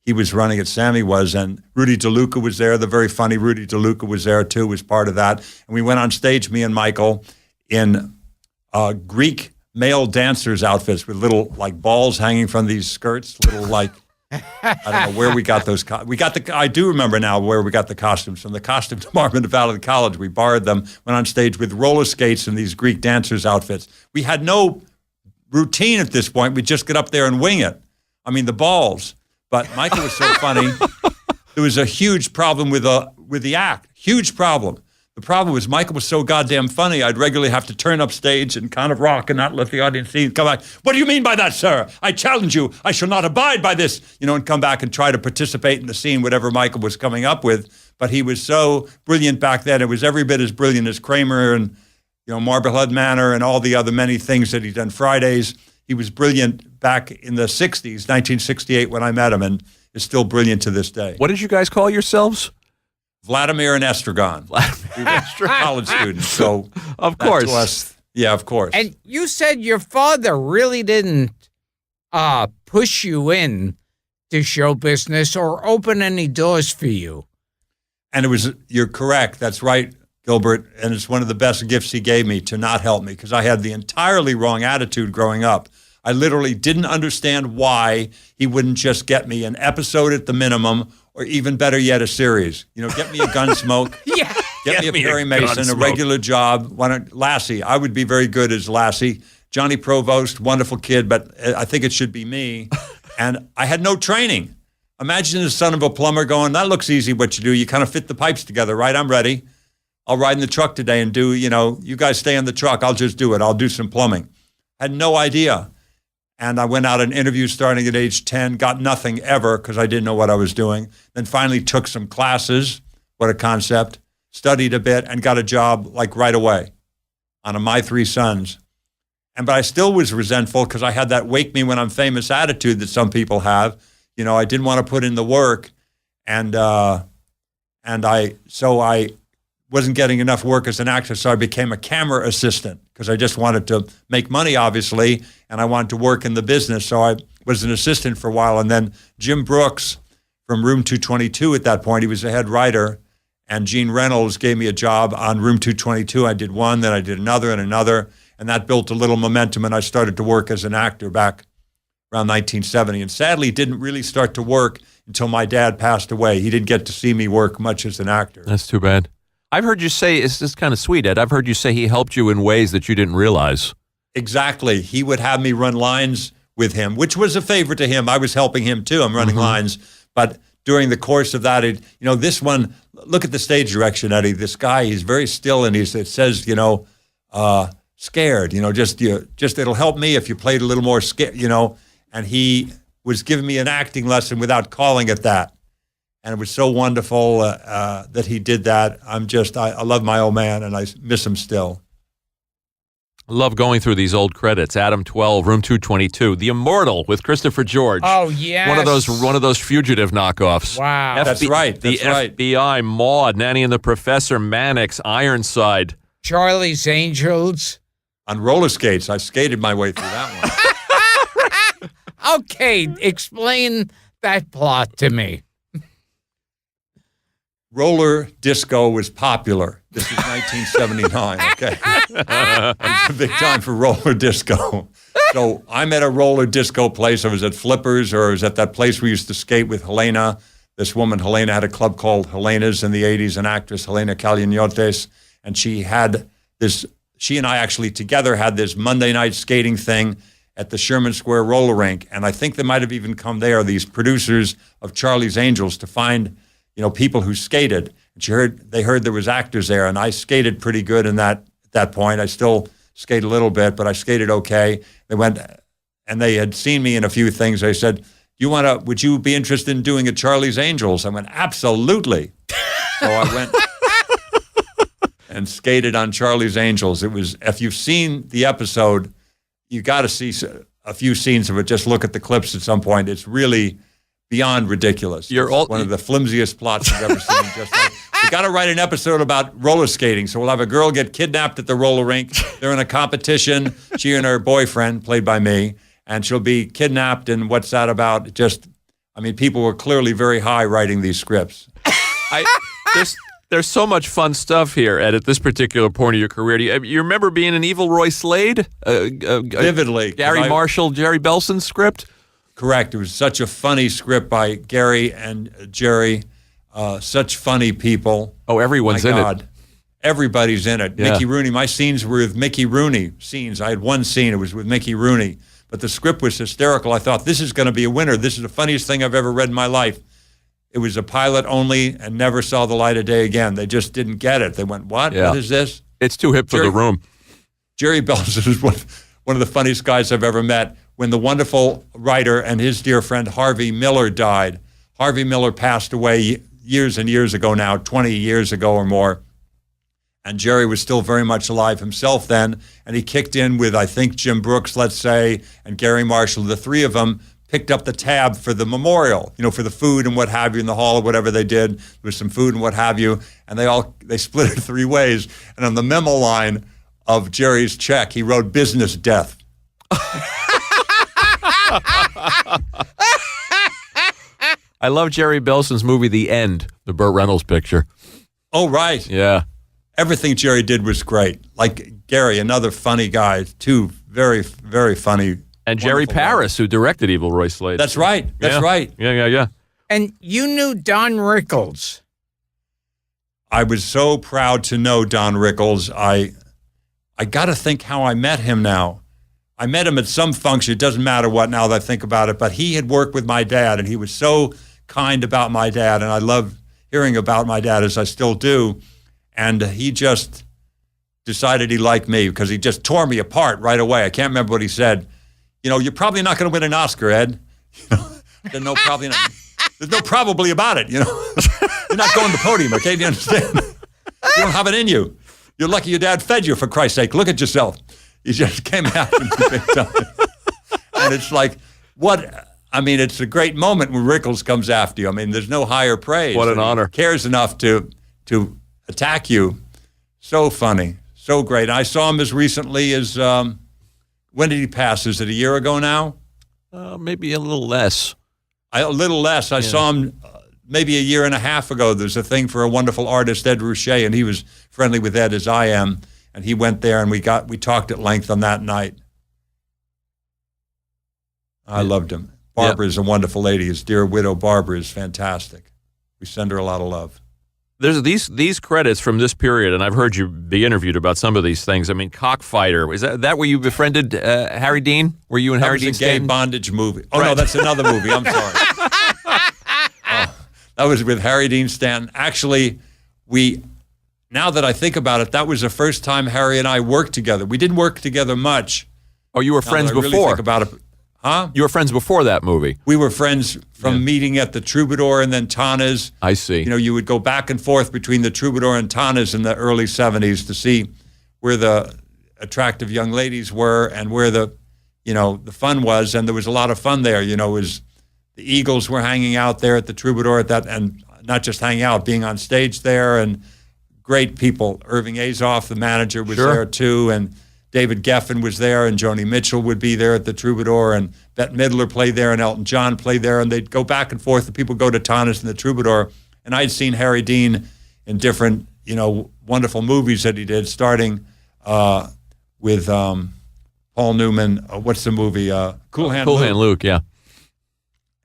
he was running it, Sammy was, and Rudy DeLuca was there. The very funny Rudy DeLuca was there, too, was part of that. And we went on stage, me and Michael, in Greek male dancers' outfits with little, like, balls hanging from these skirts, little, like, I don't know where we got those. I do remember now where we got the costumes from the costume department of Valley College. We borrowed them, went on stage with roller skates and these Greek dancers' outfits. We had no routine at this point. We'd just get up there and wing it. I mean, the balls. But Michael was so funny. There was a huge problem with the act. Huge problem. The problem was Michael was so goddamn funny, I'd regularly have to turn up stage and kind of rock and not let the audience see and come back. What do you mean by that, sir? I challenge you. I shall not abide by this. And come back and try to participate in the scene, whatever Michael was coming up with. But he was so brilliant back then. It was every bit as brilliant as Kramer and, Marblehead Manor and all the other many things that he'd done. Fridays. He was brilliant back in the 60s, 1968 when I met him, and is still brilliant to this day. What did you guys call yourselves? Vladimir and Estragon. We were college students, so of course. To us, yeah, of course. And you said your father really didn't push you in to show business or open any doors for you. And you're correct, that's right. Gilbert, and it's one of the best gifts he gave me to not help me, because I had the entirely wrong attitude growing up. I literally didn't understand why he wouldn't just get me an episode at the minimum, or even better yet, a series. Get me a Gunsmoke. Yeah. Get me a Perry Mason, a regular job. Lassie, I would be very good as Lassie. Johnny Provost, wonderful kid, but I think it should be me. And I had no training. Imagine the son of a plumber going, that looks easy what you do. You kind of fit the pipes together, right? I'm ready. I'll ride in the truck today and do, you guys stay in the truck. I'll just do it. I'll do some plumbing. Had no idea. And I went out on interviews starting at age 10, got nothing ever because I didn't know what I was doing. Then finally took some classes. What a concept. Studied a bit and got a job like right away on My Three Sons. But I still was resentful because I had that wake me when I'm famous attitude that some people have. I didn't want to put in the work, and I wasn't getting enough work as an actor, so I became a camera assistant because I just wanted to make money, obviously, and I wanted to work in the business. So I was an assistant for a while, and then Jim Brooks from Room 222 at that point, he was the head writer, and Gene Reynolds gave me a job on Room 222. I did one, then I did another and another, and that built a little momentum, and I started to work as an actor back around 1970, and sadly didn't really start to work until my dad passed away. He didn't get to see me work much as an actor. That's too bad. I've heard you say, it's just kind of sweet, Ed. I've heard you say he helped you in ways that you didn't realize. Exactly. He would have me run lines with him, which was a favor to him. I was helping him too. I'm running lines. But during the course of that, this one, look at the stage direction, Eddie. This guy, he's very still, and it says, scared, just it'll help me if you played a little more scared, and he was giving me an acting lesson without calling it that. And it was so wonderful that he did that. I love my old man, and I miss him still. I love going through these old credits. Adam 12, Room 222, The Immortal with Christopher George. Oh, yes. One of those fugitive knockoffs. Wow. That's right. The FBI, Maude, Nanny and the Professor, Mannix, Ironside. Charlie's Angels. On roller skates. I skated my way through that one. Okay, explain that plot to me. Roller disco was popular. This is 1979, okay? It's a big time for roller disco. So I'm at a roller disco place. I was at Flippers, or I was at that place we used to skate with Helena. This woman, Helena, had a club called Helena's in the 80s, an actress, Helena Callignotes, and she and I actually together had this Monday night skating thing at the Sherman Square roller rink. And I think they might have even come there, these producers of Charlie's Angels, to find people who skated. And they heard there was actors there, and I skated pretty good at that point. I still skate a little bit, but I skated okay. They went, and they had seen me in a few things. They said, would you be interested in doing a Charlie's Angels? I went, absolutely. So I went and skated on Charlie's Angels. It was, if you've seen the episode, you got to see a few scenes of it. Just look at the clips at some point. It's really beyond ridiculous. It's one of the flimsiest plots I've ever seen. We got to write an episode about roller skating. So we'll have a girl get kidnapped at the roller rink. They're in a competition. She and her boyfriend, played by me, and she'll be kidnapped. And what's that about? People were clearly very high writing these scripts. There's so much fun stuff here, Ed, at this particular point of your career. Do you remember being an Evil Roy Slade? Vividly. Gary Marshall, Jerry Belson script? Correct. It was such a funny script by Gary and Jerry. Such funny people. Oh, everyone's in it. Everybody's in it. Yeah. Mickey Rooney. My scenes were with Mickey Rooney scenes. I had one scene. It was with Mickey Rooney. But the script was hysterical. I thought, this is going to be a winner. This is the funniest thing I've ever read in my life. It was a pilot only and never saw the light of day again. They just didn't get it. They went, what? Yeah. What is this? It's too hip for the room. Jerry Belson is one of the funniest guys I've ever met. When the wonderful writer and his dear friend Harvey Miller died, Harvey Miller passed away years and years ago now, 20 years ago or more. And Jerry was still very much alive himself then. And he kicked in with, I think, Jim Brooks, let's say, and Gary Marshall. The three of them picked up the tab for the memorial, for the food and what have you in the hall or whatever they did. There was some food and what have you. And they split it three ways. And on the memo line of Jerry's check, he wrote business death. I love Jerry Belson's movie, The End, the Burt Reynolds picture. Oh, right. Yeah. everything Jerry did was great. Like Gary, another funny guy, two very, very funny. And Jerry Paris, guys. who directed Evil Roy Slade. That's right. That's right. Yeah. And you knew Don Rickles. I was so proud to know Don Rickles. I got to think how I met him now. I met him at some function. It doesn't matter what now that I think about it, but he had worked with my dad, and he was so kind about my dad, and I love hearing about my dad, as I still do. And he just decided he liked me because he just tore me apart right away. I can't remember what he said. You're probably not going to win an Oscar, Ed. There's no probably not. There's no probably about it. You're not going to the podium, okay? Do you understand? You don't have it in you. You're lucky your dad fed you, for Christ's sake. Look at yourself. You just came after me big time. And it's like, it's a great moment when Rickles comes after you. I mean, there's no higher praise. What an honor. He cares enough to attack you. So funny. So great. I saw him as recently as, when did he pass? Is it a year ago now? Maybe a little less. A little less. I saw him maybe a year and a half ago. There's a thing for a wonderful artist, Ed Ruscha, and he was friendly with Ed as I am. And he went there, and we talked at length on that night. I loved him. Barbara is a wonderful lady. His dear widow, Barbara, is fantastic. We send her a lot of love. There's these credits from this period, and I've heard you be interviewed about some of these things. I mean, Cockfighter. Is that where you befriended Harry Dean? Were you and Harry Dean? That was a gay bondage movie. Oh, right. No, that's another movie. I'm sorry. That was with Harry Dean Stanton. Actually, now that I think about it, that was the first time Harry and I worked together. We didn't work together much. Oh, you were friends before? Really think about it. Huh? You were friends before that movie? We were friends from meeting at the Troubadour and then Tana's. I see. You would go back and forth between the Troubadour and Tana's in the early 70s to see where the attractive young ladies were and where the fun was. And there was a lot of fun there. The Eagles were hanging out there at the Troubadour and not just hanging out, being on stage there, and great people. Irving Azoff, the manager, was there too, and David Geffen was there, and Joni Mitchell would be there at the Troubadour, and Bette Midler played there, and Elton John played there, and they'd go back and forth. The people go to Tana's and the Troubadour, and I'd seen Harry Dean in different, wonderful movies that he did, starting with Paul Newman. What's the movie? Cool Hand Luke, yeah.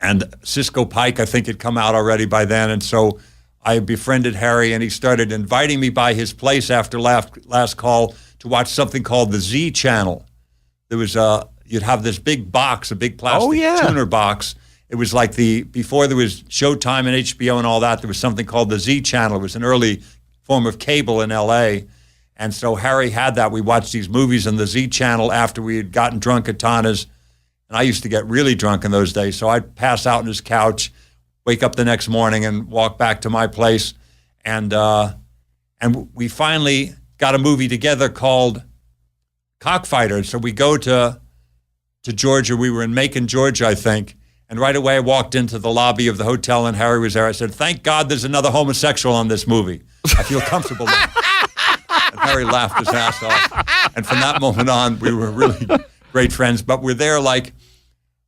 And Cisco Pike, I think, had come out already by then, and so I befriended Harry, and he started inviting me by his place after last call to watch something called the Z Channel. There was you'd have this big box, a big plastic tuner box. It was like before there was Showtime and HBO and all that, there was something called the Z Channel. It was an early form of cable in L.A., and so Harry had that. We watched these movies on the Z Channel after we had gotten drunk at Tana's, and I used to get really drunk in those days, so I'd pass out on his couch, wake up the next morning and walk back to my place, and we finally got a movie together called Cockfighter. So we go to Georgia. We were in Macon, Georgia, I think. And right away I walked into the lobby of the hotel and Harry was there. I said, "Thank God there's another homosexual on this movie. I feel comfortable now." And Harry laughed his ass off. And from that moment on, we were really great friends. But we're there like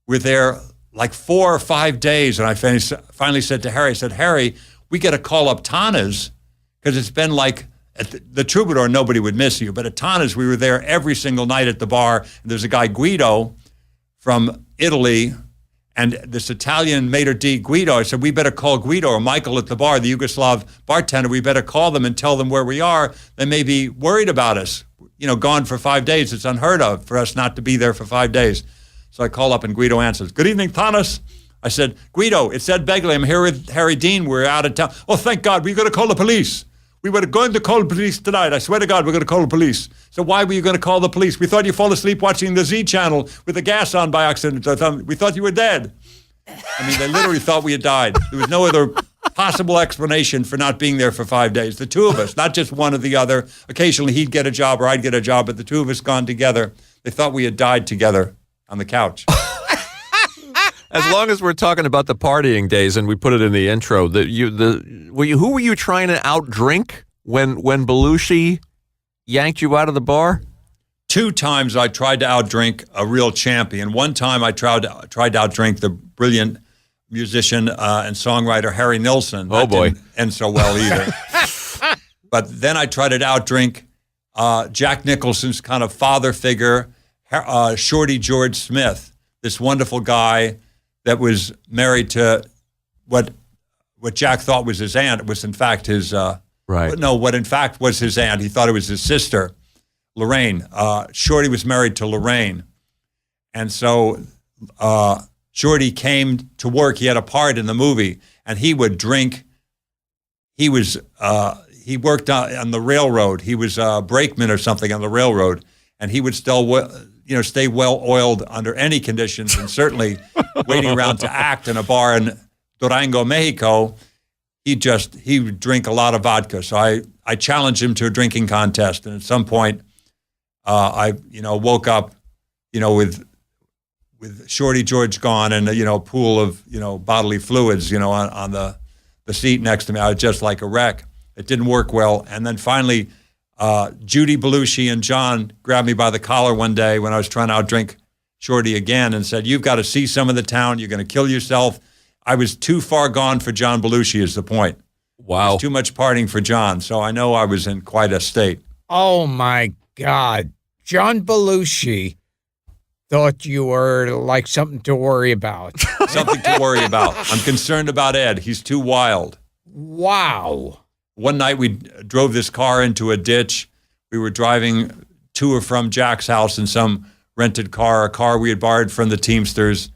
4 or 5 days. And I finally said to Harry, "Harry, we got to call up Tana's because it's been like, at the Troubadour, nobody would miss you. But at Tana's, we were there every single night at the bar. And there's a guy, Guido, from Italy, and this Italian maitre d' Guido. I said, we better call Guido or Michael at the bar, the Yugoslav bartender. We better call them and tell them where we are. They may be worried about us. Gone for 5 days. It's unheard of for us not to be there for 5 days." So I call up and Guido answers, "Good evening, Tana's." I said, "Guido, it's Ed Begley. I'm here with Harry Dean. We're out of town." "Oh, thank God. We're going to call the police. We were going to call the police tonight. I swear to God, we're going to call the police." "So why were you going to call the police? We thought you fall asleep watching the Z Channel with the gas on by accident. We thought you were dead." I mean, they literally thought we had died. There was no other possible explanation for not being there for 5 days. The two of us, not just one or the other. Occasionally he'd get a job or I'd get a job, but the two of us gone together. They thought we had died together on the couch. As long as we're talking about the partying days, and we put it in the intro, who were you trying to outdrink when Belushi yanked you out of the bar? 2 times I tried to outdrink a real champion. One time I tried to outdrink the brilliant musician and songwriter Harry Nilsson. Oh, boy. Didn't end so well either. But then I tried to outdrink Jack Nicholson's kind of father figure, Shorty George Smith, this wonderful guy that was married to what Jack thought was his aunt. It was in fact his Right. No, what in fact was his aunt. He thought it was his sister, Lorraine. Shorty was married to Lorraine. And so Shorty came to work. He had a part in the movie, and he would drink. He worked on the railroad. He was a brakeman or something on the railroad, and he would still, stay well oiled under any conditions, and certainly waiting around to act in a bar in Durango, Mexico. He would drink a lot of vodka. So I challenged him to a drinking contest, and at some point, I woke up, with Shorty George gone and a pool of bodily fluids, on the seat next to me. I was just like a wreck. It didn't work well, and then finally, Judy Belushi and John grabbed me by the collar one day when I was trying to outdrink Shorty again, and said, "You've got to see some of the town. You're going to kill yourself." I was too far gone for John Belushi is the point. Wow. It was too much partying for John, so I know I was in quite a state. Oh, my God. John Belushi thought you were like something to worry about. Something to worry about. I'm concerned about Ed. He's too wild. Wow. One night we drove this car into a ditch. We were driving to or from Jack's house in some rented car, a car we had borrowed from the Teamsters.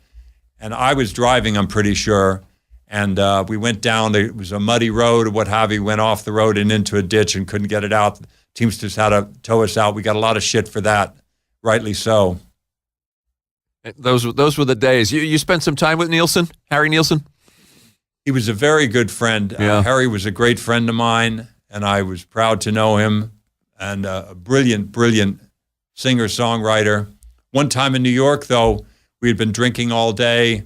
And I was driving, I'm pretty sure. And we went down, it was a muddy road or what have you, went off the road and into a ditch and couldn't get it out. Teamsters had to tow us out. We got a lot of shit for that, rightly so. Those were the days. You spent some time with Nielsen, Harry Nielsen? He was a very good friend. Yeah. Harry was a great friend of mine, and I was proud to know him, and a brilliant, brilliant singer-songwriter. One time in New York, though, we had been drinking all day,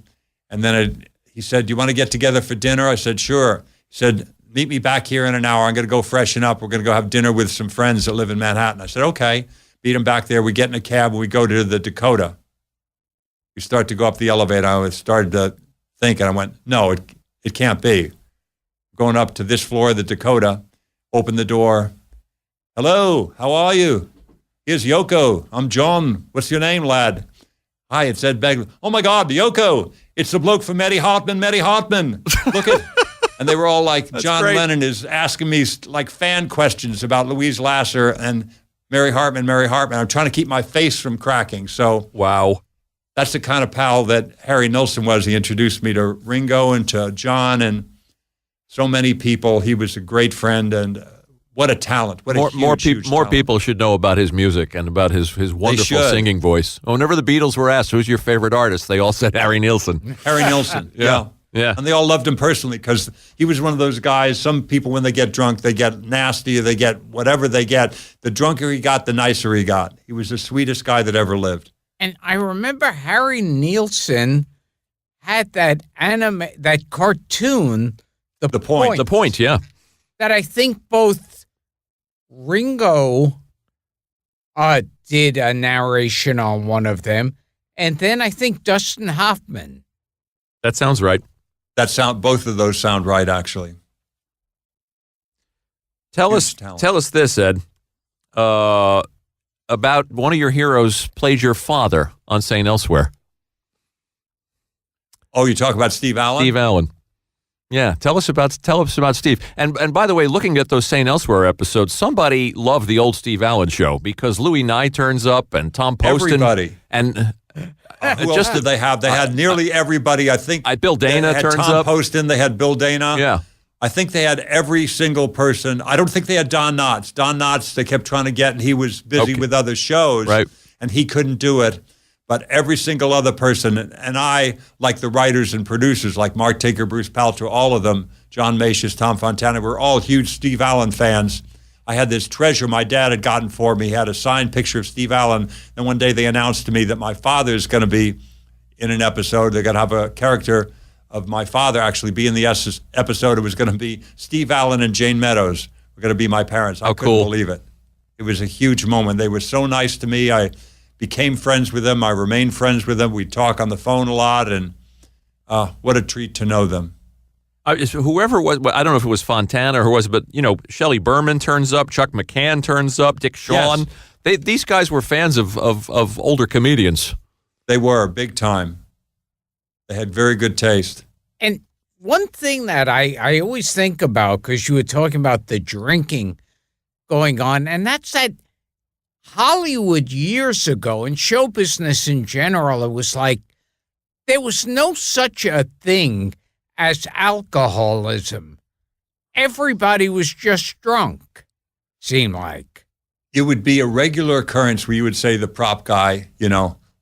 and then he said, "Do you want to get together for dinner?" I said, "Sure." He said, "Meet me back here in an hour. I'm going to go freshen up. We're going to go have dinner with some friends that live in Manhattan." I said, "Okay." Meet him back there. We get in a cab, and we go to the Dakota. We start to go up the elevator. I started to think, and I went, "No, it can't be." Going up to this floor of the Dakota, open the door. "Hello, how are you? Here's Yoko. I'm John. What's your name, lad?" "Hi, it's Ed Begley." "Oh my God, Yoko, it's the bloke from Mary Hartman. Look at," and they were all like, John great. Lennon is asking me like fan questions about Louise Lasser and Mary Hartman. I'm trying to keep my face from cracking. So Wow. that's the kind of pal that Harry Nilsson was. He introduced me to Ringo and to John and so many people. He was a great friend, and what a talent. What a huge talent. People should know about his music and about his wonderful should. singing voice. Whenever the Beatles were asked, who's your favorite artist, they all said Harry Nilsson. Harry Nilsson, yeah. Yeah. And they all loved him personally because he was one of those guys, some people when they get drunk, they get nasty, or they get whatever they get. The drunker he got, the nicer he got. He was the sweetest guy that ever lived. And I remember Harry Nilsson had that cartoon, The Point. The Point, yeah. That I think both Ringo did a narration on one of them, and then I think Dustin Hoffman. That sounds right. Both of those sound right, actually. Tell Huge us this, Ed. About one of your heroes played your father on St. Elsewhere. Oh, you talk about Steve Allen? Steve Allen. Yeah, tell us about Steve. And by the way, looking at those St. Elsewhere episodes, somebody loved the old Steve Allen show because Louis Nye turns up and Tom Poston. Everybody. And Who else did they have? They had nearly everybody, I think. Bill Dana they had turns Tom up. Poston, they had Bill Dana. Yeah. I think they had every single person. I don't think they had Don Knotts. Don Knotts they kept trying to get, and he was busy with other shows. Right. And he couldn't do it. But every single other person, and I, like the writers and producers, like Mark Tinker, Bruce Paltrow, all of them, John Macias, Tom Fontana, were all huge Steve Allen fans. I had this treasure my dad had gotten for me. He had a signed picture of Steve Allen. And one day they announced to me that my father is going to be in an episode. They're going to have a character of my father actually be in the episode. It was going to be Steve Allen and Jane Meadows were going to be my parents. I couldn't believe it. It was a huge moment. They were so nice to me. I became friends with them. I remained friends with them. We talk on the phone a lot, and what a treat to know them. whoever it was, I don't know if it was Fontana or who was it, but, Shelley Berman turns up, Chuck McCann turns up, Dick Shawn. Yes. These guys were fans of older comedians. They were, big time. They had very good taste. And one thing that I always think about, because you were talking about the drinking going on, and that's that Hollywood years ago, and show business in general, it was like there was no such a thing as alcoholism. Everybody was just drunk, seemed like. It would be a regular occurrence where you would say to the prop guy,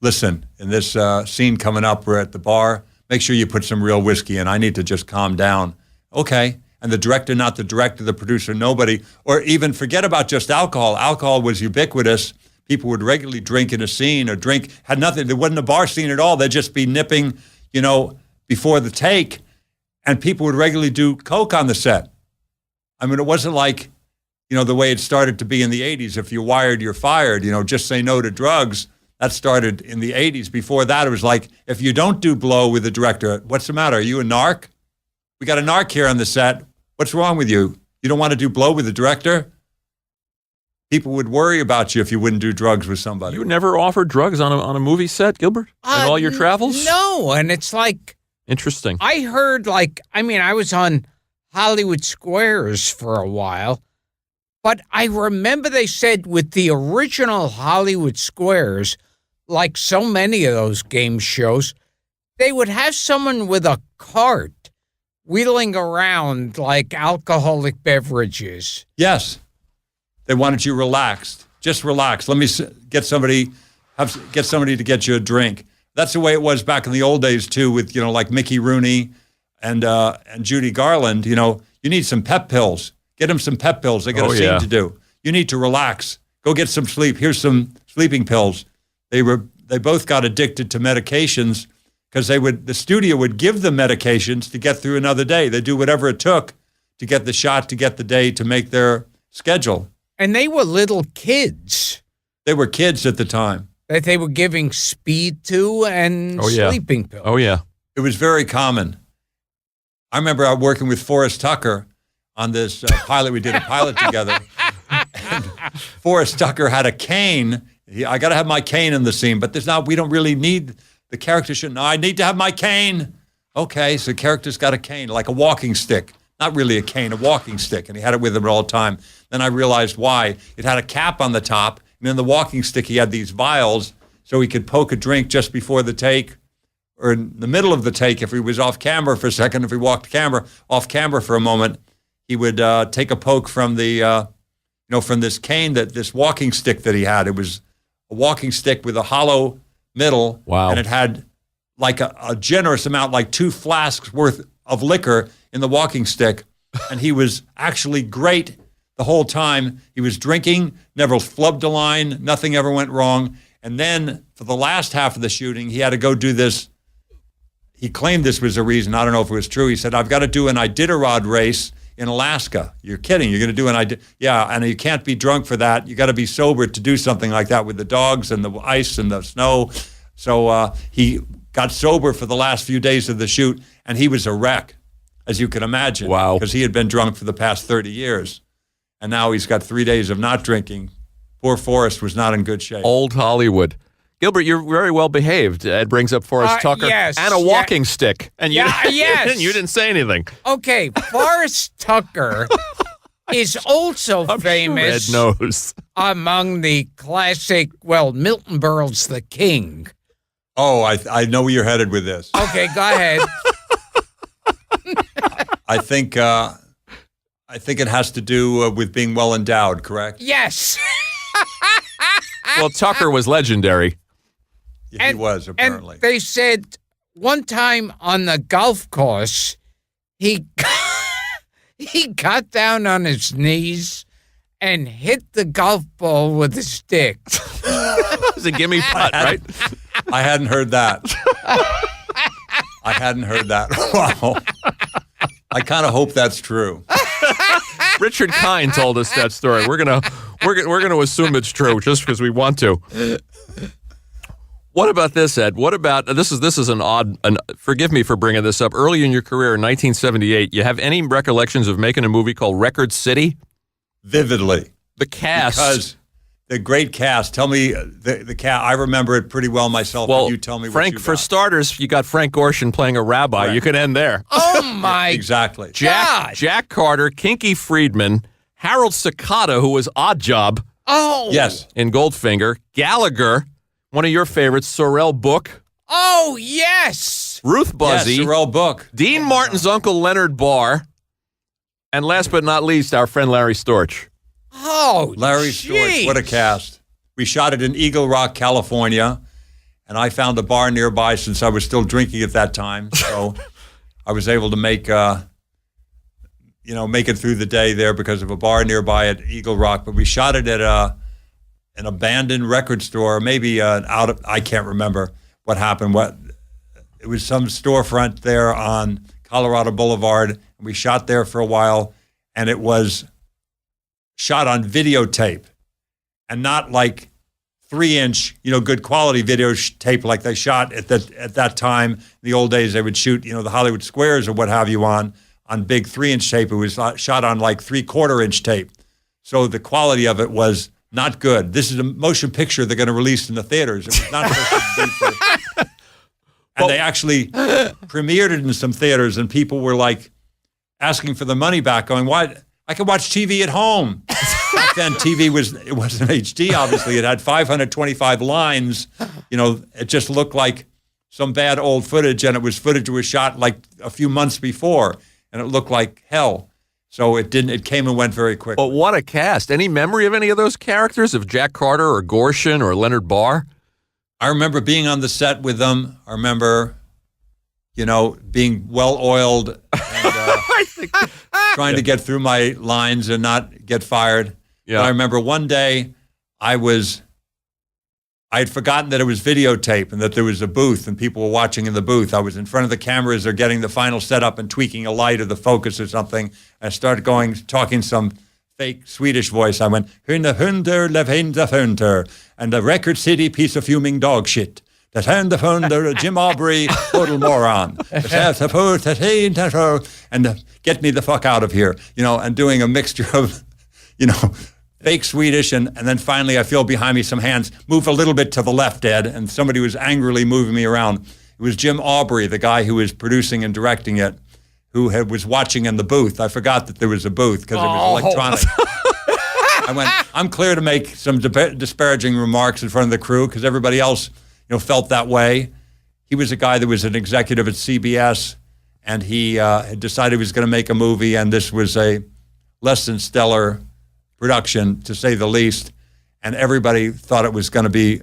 listen, in this scene coming up, we're at the bar, make sure you put some real whiskey in. I need to just calm down. Okay. And the director, not the director, the producer, nobody, or even forget about just alcohol. Alcohol was ubiquitous. People would regularly drink in a scene or had nothing. There wasn't a bar scene at all. They'd just be nipping, before the take. And people would regularly do coke on the set. I mean, it wasn't like, the way it started to be in the 80s. If you're wired, you're fired. Just say no to drugs. That started in the 80s. Before that, it was like, if you don't do blow with the director, what's the matter? Are you a narc? We got a narc here on the set. What's wrong with you? You don't want to do blow with the director? People would worry about you if you wouldn't do drugs with somebody. You never offered drugs on a movie set, Gilbert? In all your travels? No, and it's like... Interesting. I heard, I was on Hollywood Squares for a while, but I remember they said with the original Hollywood Squares, like so many of those game shows, they would have someone with a cart wheeling around like alcoholic beverages. Yes. They wanted you relaxed. Just relax. Let me get somebody to get you a drink. That's the way it was back in the old days too, with like Mickey Rooney and Judy Garland. You need some pep pills. Get them some pep pills. They got a scene to do. You need to relax. Go get some sleep. Here's some sleeping pills. They both got addicted to medications because the studio would give them medications to get through another day. They do whatever it took to get the shot, to get the day, to make their schedule. And they were little kids. They were kids at the time. That they were giving speed to and sleeping pills. Oh, yeah. It was very common. I remember working with Forrest Tucker on this pilot. We did a pilot together. And Forrest Tucker had a cane. I got to have my cane in the scene, but we don't really need, the character shouldn't, no, I need to have my cane. Okay, so the character's got a cane, like a walking stick. Not really a cane, a walking stick. And he had it with him all the time. Then I realized why. It had a cap on the top. And in the walking stick, he had these vials so he could poke a drink just before the take or in the middle of the take. If he was off camera for a second, if he walked off camera for a moment, he would take a poke from from this cane, this walking stick that he had. It was a walking stick with a hollow middle. Wow. And it had like a generous amount, like 2 flasks worth of liquor in the walking stick. And he was actually great the whole time. He was drinking, never flubbed a line, nothing ever went wrong. And then for the last half of the shooting, he had to go do this. He claimed this was a reason. I don't know if it was true. He said, I've got to do an Iditarod race in Alaska. You're kidding. You're going to do an Yeah, and you can't be drunk for that. You got to be sober to do something like that with the dogs and the ice and the snow. So he got sober for the last few days of the shoot, and he was a wreck, as you can imagine. Wow. Because he had been drunk for the past 30 years. And now he's got 3 days of not drinking. Poor Forrest was not in good shape. Old Hollywood. Gilbert, you're very well behaved. Ed brings up Forrest Tucker yes, and a walking stick. And you, yes. You didn't say anything. Okay, Forrest Tucker is also famous sure Ed knows. among the classic, Milton Berle's The King. Oh, I know where you're headed with this. Okay, go ahead. I think it has to do with being well endowed, correct? Yes. Well, Tucker was legendary. Yeah, he was, apparently. And they said one time on the golf course, he got down on his knees and hit the golf ball with a stick. It was a gimme putt, right? I hadn't heard that. Wow. I kind of hope that's true. Richard Kind told us that story. We're gonna assume it's true just because we want to. What about this, Ed? What about this is an odd. Forgive me for bringing this up. Early in your career, in 1978, you have any recollections of making a movie called Record City? Vividly. The cast, because the great cast. Tell me the cast. I remember it pretty well myself. well, But you tell me Frank. what you For got. starters, you got Frank Gorshin playing a rabbi. Right. You could end there. Oh my Exactly. God. Jack Carter, Kinky Friedman, Harold Sakata, who was Odd Job Oh. Yes. in Goldfinger, Gallagher, one of your favorites, Sorrel Book, Oh yes. Ruth Buzzy, Yes, Sorrel Book. Dean Martin's uncle Leonard Barr, and last but not least, our friend Larry Storch. Oh, Larry Storch. What a cast. We shot it in Eagle Rock, California, and I found a bar nearby since I was still drinking at that time. So I was able to make it through the day there because of a bar nearby at Eagle Rock. But we shot it at an abandoned record store, maybe I can't remember what happened. It was some storefront there on Colorado Boulevard. And we shot there for a while, and it was shot on videotape and not like 3-inch, good quality tape like they shot at that time. In the old days, they would shoot, the Hollywood Squares or what have you on big 3-inch tape. It was shot on like 3/4-inch tape. So the quality of it was not good. This is a motion picture they're going to release in the theaters. It was not supposed to be for... And they actually premiered it in some theaters, and people were like asking for the money back, going, "Why? I can watch TV at home." Back then, it wasn't HD. Obviously, it had 525 lines. It just looked like some bad old footage, and footage that was shot like a few months before, and it looked like hell. So it didn't. It came and went very quickly. But what a cast! Any memory of any of those characters, of Jack Carter or Gorshin or Leonard Barr? I remember being on the set with them. I remember, being well-oiled and trying to get through my lines and not get fired. Yeah. But I remember one day I had forgotten that it was videotape and that there was a booth and people were watching in the booth. I was in front of the cameras or getting the final setup and tweaking a light or the focus or something. I started talking some fake Swedish voice. I went, "Hunde hunder levenda funder," and the Record City piece of fuming dog shit. That hand the funder, Jim Aubrey, total moron. And get me the fuck out of here. And doing a mixture of, fake Swedish, and then finally I feel behind me some hands move a little bit to the left, Ed, and somebody was angrily moving me around. It was Jim Aubrey, the guy who was producing and directing it, who was watching in the booth. I forgot that there was a booth because it was electronic. I went, I'm clear to make some disparaging remarks in front of the crew because everybody else, felt that way. He was a guy that was an executive at CBS, and he had decided he was going to make a movie, and this was a less than stellar production, to say the least. And everybody thought it was going to be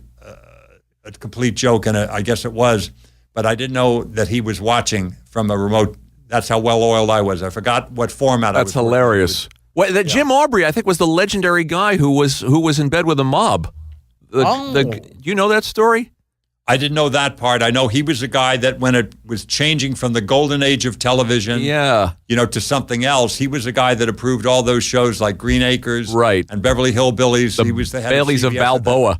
a complete joke, and I guess it was. But I didn't know that he was watching from a remote. That's how well-oiled I was. I forgot what format I was. That's hilarious. Jim Aubrey, I think, was the legendary guy who was in bed with a mob. Do you know that story? I didn't know that part. I know he was a guy that when it was changing from the golden age of television, to something else, he was a guy that approved all those shows like Green Acres, right, and Beverly Hillbillies. He was the head Baileys of Balboa.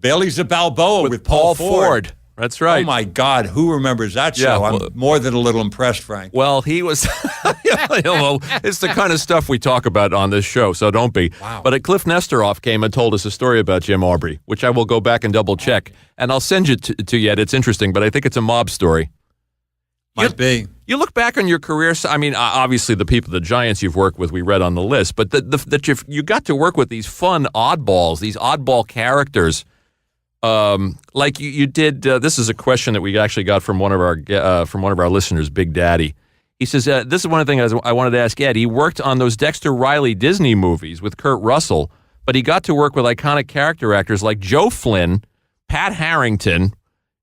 Baileys of Balboa with Paul Ford. That's right. Oh, my God. Who remembers that show? I'm more than a little impressed, Frank. Well, he was... it's the kind of stuff we talk about on this show, so don't be. Wow. But Cliff Nestoroff came and told us a story about Jim Aubrey, which I will go back and double-check. And I'll send you to you. It's interesting, but I think it's a mob story. Might be. You look back on your career, I mean, obviously the giants you've worked with, we read on the list, but that you got to work with these fun oddballs, these oddball characters. Like you did. This is a question that we actually got from one of our listeners, Big Daddy. He says, "This is one of the things I wanted to ask Ed. He worked on those Dexter Riley Disney movies with Kurt Russell, but he got to work with iconic character actors like Joe Flynn, Pat Harrington,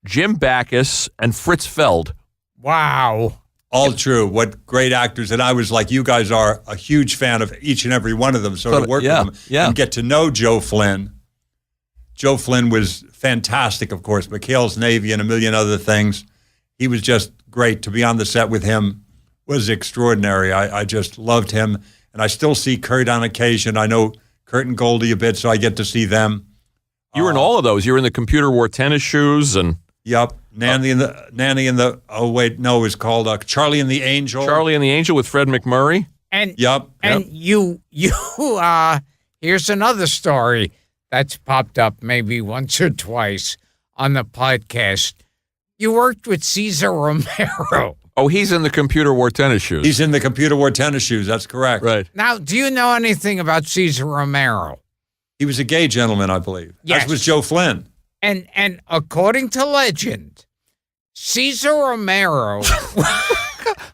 Jim Backus, and Fritz Feld." Wow. All true. What great actors. And I was, like you guys are, a huge fan of each and every one of them. So to work with them and get to know Joe Flynn. Joe Flynn was fantastic, of course, McHale's Navy and a million other things. He was just great. To be on the set with him was extraordinary. I just loved him. And I still see Kurt on occasion. I know Kurt and Goldie a bit, so I get to see them. You were in all of those. You were in the computer wore tennis shoes and Yep. Nanny and the oh wait, no, it was called Charlie and the Angel. Charlie and the Angel with Fred McMurray. And Yep. you here's another story that's popped up maybe once or twice on the podcast. You worked with Cesar Romero. Oh, he's in the computer wore tennis shoes. He's in the computer wore tennis shoes. That's correct. Right. Now, do you know anything about Cesar Romero? He was a gay gentleman, I believe. Yes. As was Joe Flynn. And according to legend, Cesar Romero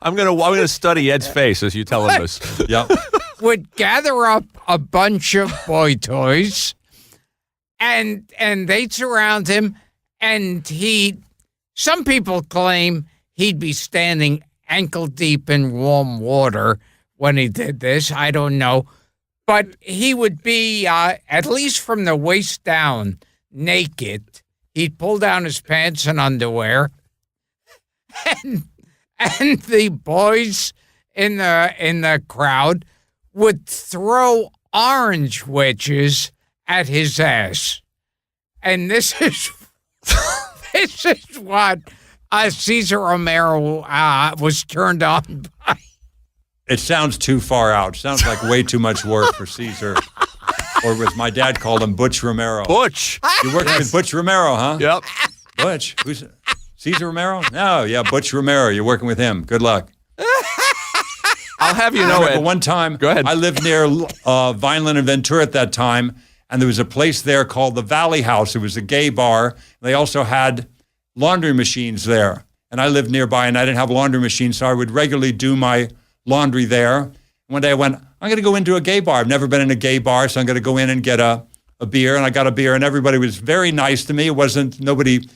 I'm gonna study Ed's face as you tell him this. Yep. would gather up a bunch of boy toys and they'd surround him, and some people claim he'd be standing ankle deep in warm water when he did this. I don't know. But he would be, at least from the waist down, naked. He'd pull down his pants and underwear. And the boys in the crowd would throw orange wedges at his ass. And this is what Cesar Romero was turned on by. It sounds too far out. Sounds like way too much work for Caesar. Or as my dad called him, Butch Romero. Butch. You're working with Butch Romero, huh? Yep. Butch? Who's Caesar Romero? No, yeah, Butch Romero. You're working with him. Good luck. I'll have you I know remember it. one time, Go ahead. I lived near Vineland and Ventura at that time, and there was a place there called the Valley House. It was a gay bar. They also had laundry machines there, and I lived nearby, and I didn't have a laundry machine, so I would regularly do my laundry there. One day I went, I'm going to go into a gay bar. I've never been in a gay bar, so I'm going to go in and get a beer, and I got a beer, and everybody was very nice to me. Nobody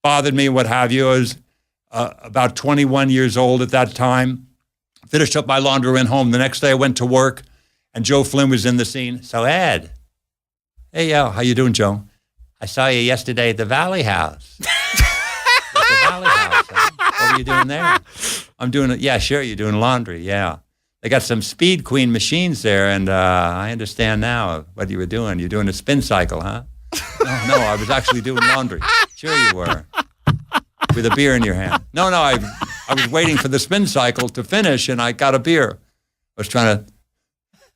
bothered me, what have you. I was about 21 years old at that time. Finished up my laundry, went home. The next day I went to work, and Joe Flynn was in the scene. So, Ed, hey, how you doing, Joe? I saw you yesterday at the Valley House. At the Valley House, huh? What were you doing there? I'm doing it. Yeah, sure, you're doing laundry, yeah. They got some Speed Queen machines there, and I understand now what you were doing. You're doing a spin cycle, huh? No, I was actually doing laundry. Sure you were. With a beer in your hand. No, I was waiting for the spin cycle to finish, and I got a beer. I was trying to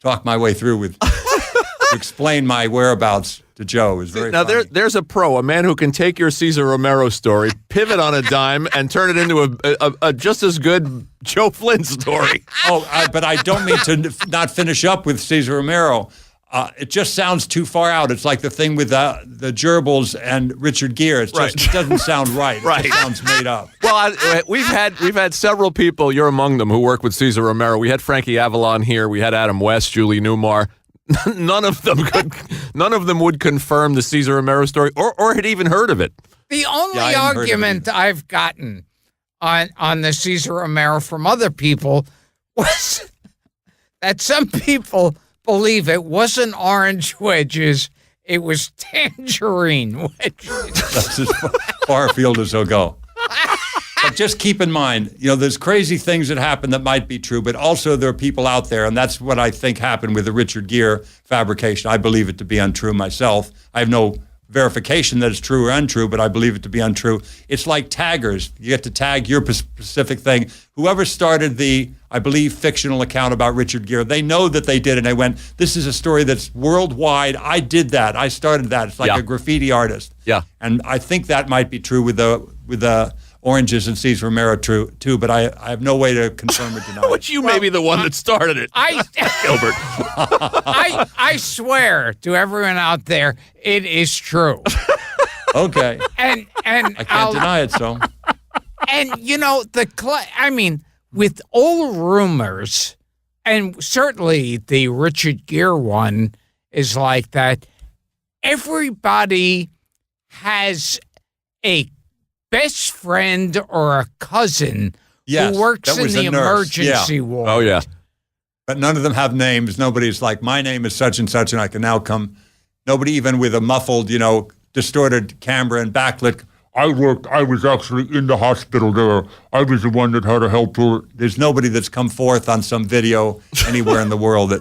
talk my way through to explain my whereabouts to Joe. It was very Now, funny. there's a pro, a man who can take your Cesar Romero story, pivot on a dime, and turn it into a just as good Joe Flynn story. But I don't mean to not finish up with Cesar Romero. It just sounds too far out. It's like the thing with the gerbils and Richard Gere. It doesn't sound right. Right. It just sounds made up. Well, we've had several people, you're among them, who work with Cesar Romero. We had Frankie Avalon here. We had Adam West, Julie Newmar. None of them would confirm the Cesar Romero story or had even heard of it. The only argument I've gotten on the Cesar Romero from other people was that some people believe it wasn't orange wedges, it was tangerine wedges. That's as far afield as he'll go. But just keep in mind, there's crazy things that happen that might be true, but also there are people out there, and that's what I think happened with the Richard Gere fabrication. I believe it to be untrue myself. I have no verification that it's true or untrue, but I believe it to be untrue. It's like taggers. You get to tag your specific thing. Whoever started the, I believe, fictional account about Richard Gere, they know that they did it, and they went, this is a story that's worldwide. I did that. I started that. It's like a graffiti artist. Yeah. And I think that might be true with the oranges and Cesar Romero too, but I have no way to confirm or deny it. But you may be the one that started it, Gilbert. I swear to everyone out there, it is true. Okay. And I can't deny it, so. And with old rumors, and certainly the Richard Gere one is like that, everybody has a best friend or a cousin who works in the emergency ward. Oh, yeah. But none of them have names. Nobody's like, my name is such and such, and I can now come. Nobody even with a muffled, distorted camera and backlit. I was actually in the hospital there. I was the one that had to help her. There's nobody that's come forth on some video anywhere in the world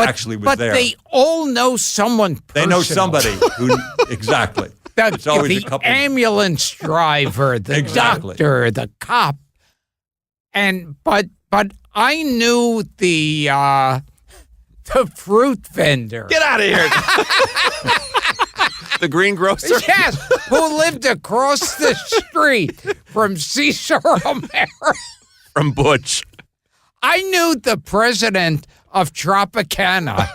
actually was there. But they all know someone They personal. know somebody who exactly. It's always the a couple. ambulance driver, the Exactly. doctor, the cop, but I knew the fruit vendor. Get out of here. The greengrocer? Yes, who lived across the street from Cesar Romero. From Butch. I knew the president of Tropicana.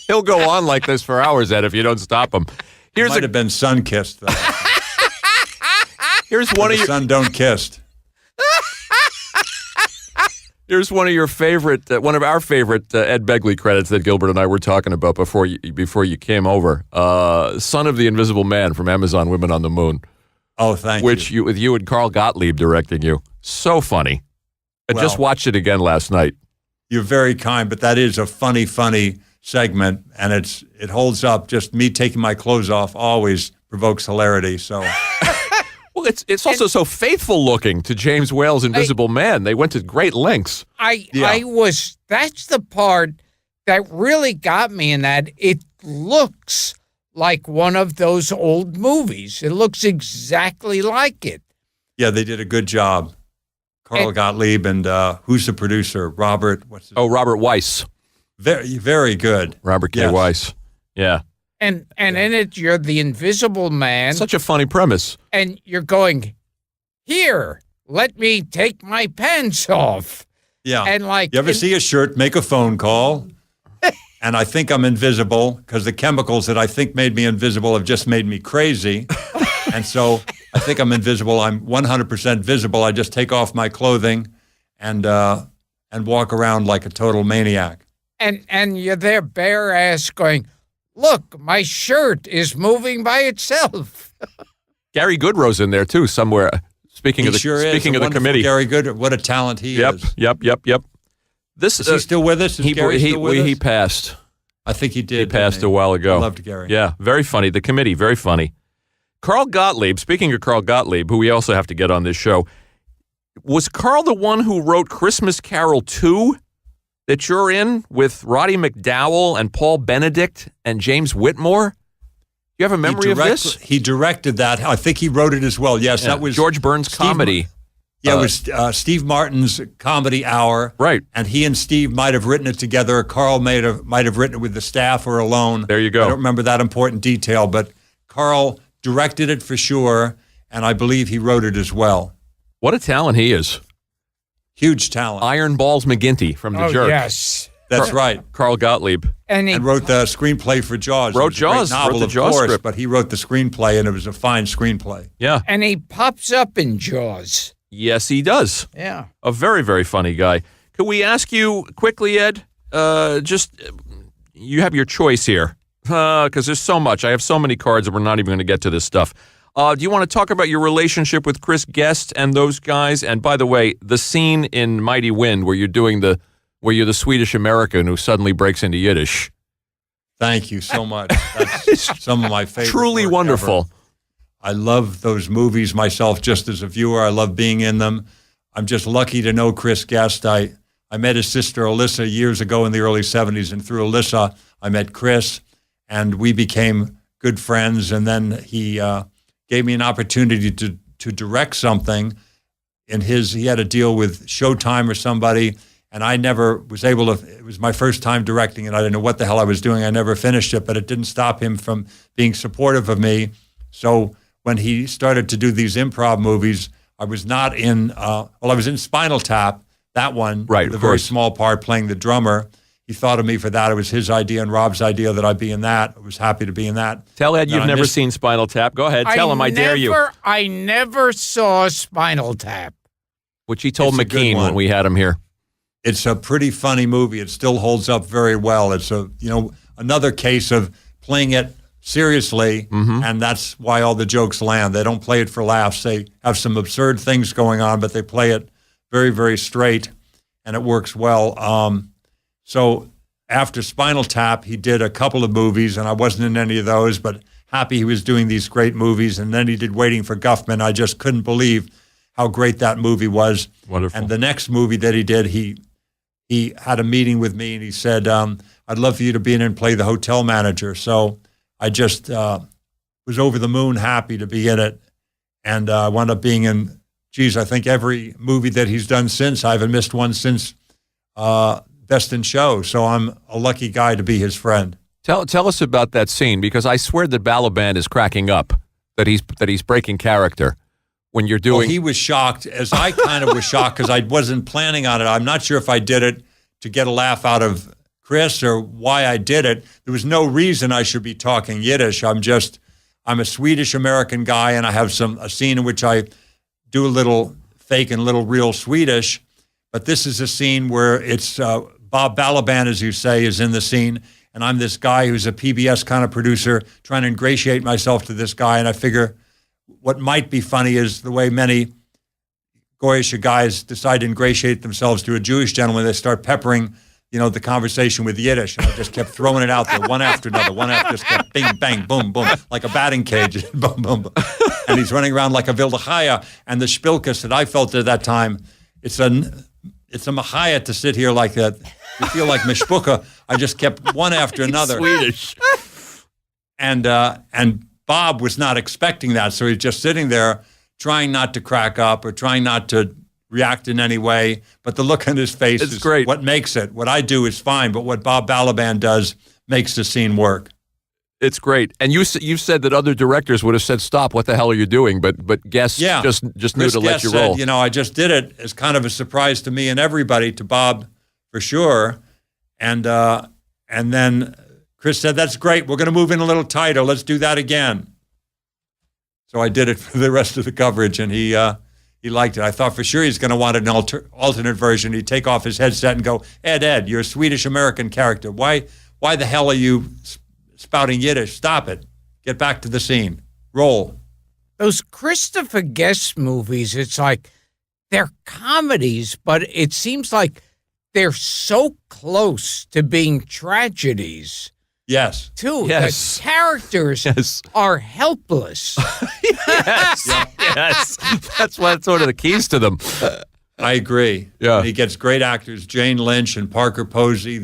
He'll go on like this for hours, Ed, if you don't stop him. Might have been sun-kissed, though. Here's one of your Sun don't kissed. Here's one of your favorite, one of our favorite Ed Begley credits that Gilbert and I were talking about before you came over. Son of the Invisible Man from Amazon Women on the Moon. Oh, thank Which you. with you and Carl Gottlieb directing you. So funny. I just Well- watched it again last night. You're very kind, but that is a funny segment, and it holds up. Just me taking my clothes off always provokes hilarity. So Well, it's also so faithful looking to James Whale's Invisible Man. They went to great lengths. That's the part that really got me in that it looks like one of those old movies. It looks exactly like it. yeah, they did a good job. Carl Gottlieb and who's the producer? Robert. What's his Robert Weiss. Very, very good. Robert K. Yes. Weiss. Yeah. And in it, you're the Invisible Man, Such a funny premise. and you're going, here, let me take my pants off. Yeah. And like, You ever see a shirt, make a phone call, and I think I'm invisible because the chemicals that I think made me invisible have just made me crazy. And so I think I'm invisible. I'm 100% visible. I just take off my clothing and walk around like a total maniac. and you're there bare ass going, look, my shirt is moving by itself. Gary Goodrow's in there too somewhere. Speaking He of the sure is. speaking A of the wonderful committee. Gary Good, what a talent he Yep, is. yep. This Is he still with us? Is Gary still with he us? passed. I think he did. He didn't passed a while ago. I loved Gary. Yeah, very funny. The committee, very funny. Carl Gottlieb, speaking of Carl Gottlieb, who we also have to get on this show, was Carl the one who wrote Christmas Carol 2 that you're in with Roddy McDowell and Paul Benedict and James Whitmore? You have a memory of this? He directed that. I think he wrote it as well. Yes, Yeah, that was George Burns' comedy. Yeah, it was Steve Martin's Comedy Hour. Right. And he and Steve might have written it together. Carl might have written it with the staff or alone. There you go. I don't remember that important detail, but Carl directed it for sure, and I believe he wrote it as well. What a talent he is. Huge talent. Iron Balls McGinty from The Jerk. Yes. That's right. Carl Gottlieb. And he And wrote the screenplay for Jaws. Wrote It was a great Jaws, novel, wrote the of Jaws course, script. but he wrote the screenplay, and it was a fine screenplay. Yeah. and he pops up in Jaws. Yes, he does. Yeah. A very, very funny guy. Could we ask you quickly, Ed? You have your choice here because there's so much. I have so many cards that we're not even going to get to this stuff. Do you want to talk about your relationship with Chris Guest and those guys? And by the way, the scene in Mighty Wind where you're the Swedish American who suddenly breaks into Yiddish. Thank you so much. That's some of my favorite. Truly work wonderful. ever. I love those movies myself just as a viewer. I love being in them. I'm just lucky to know Chris Guest. I met his sister Alyssa years ago in the early 70s, and through Alyssa, I met Chris, and we became good friends. And then he gave me an opportunity to direct something. He had a deal with Showtime or somebody, and I never was able to. It was my first time directing, and I didn't know what the hell I was doing. I never finished it, but it didn't stop him from being supportive of me. So when he started to do these improv movies, I was not in, I was in Spinal Tap, that one, Right, with a of very course. small part playing the drummer. He thought of me for that. It was his idea and Rob's idea that I be in that. I was happy to be in that. Tell Ed Then you've I never missed- seen Spinal Tap. Go ahead. Tell him I dare you. I never saw Spinal Tap. Which he told It's a good McKean when one. we had him here. It's a pretty funny movie. It still holds up very well. It's another case of playing it seriously, and that's why all the jokes land. They don't play it for laughs. They have some absurd things going on, but they play it very, very straight, and it works well. So after Spinal Tap, he did a couple of movies, and I wasn't in any of those, but happy he was doing these great movies. And then he did Waiting for Guffman. I just couldn't believe how great that movie was. Wonderful. And the next movie that he did, he he had a meeting with me and he said, I'd love for you to be in and play the hotel manager. So I just was over the moon happy to be in it. And I wound up being in, I think every movie that he's done since. I haven't missed one since Best in Show. So I'm a lucky guy to be his friend. Tell us about that scene, because I swear that Balaban is cracking up, that he's breaking character when you're doing. Well, he was shocked, as I kind of was shocked, because I wasn't planning on it. I'm not sure if I did it to get a laugh out of Chris or why I did it. There was no reason I should be talking Yiddish. I'm a Swedish American guy, and I have a scene in which I do a little fake and a little real Swedish. But this is a scene where it's Bob Balaban, as you say, is in the scene. And I'm this guy who's a PBS kind of producer trying to ingratiate myself to this guy. And I figure what might be funny is the way many Goyish guys decide to ingratiate themselves to a Jewish gentleman. They start peppering, the conversation with Yiddish. And I just kept throwing it out there one after another. One after just kept bing, bang, boom, boom, like a batting cage. Boom, boom, boom. And he's running around like a Wildechaya. And the Spilkus that I felt at that time, it's a Machaya to sit here like that. You feel like Mishpucha. I just kept one after another. Swedish. And Bob was not expecting that. So he's just sitting there trying not to crack up or trying not to react in any way. But the look on his face is great. What makes it. What I do is fine, but what Bob Balaban does makes the scene work. It's great. And you said that other directors would have said, stop, what the hell are you doing? But Guest just knew Chris to let Guest you roll. said, I just did it as kind of a surprise to me and everybody, to Bob for sure. And then Chris said, that's great. We're going to move in a little tighter. Let's do that again. So I did it for the rest of the coverage, and he liked it. I thought for sure he's going to want an alternate version. He'd take off his headset and go, Ed, you're a Swedish-American character. Why the hell are you spouting Yiddish? Stop it. Get back to the scene. Roll. Those Christopher Guest movies, it's like they're comedies, but it seems like they're so close to being tragedies. Yes. Too. Yes. The characters are helpless. Yes. That's one of the keys to them. I agree. Yeah. And he gets great actors, Jane Lynch and Parker Posey,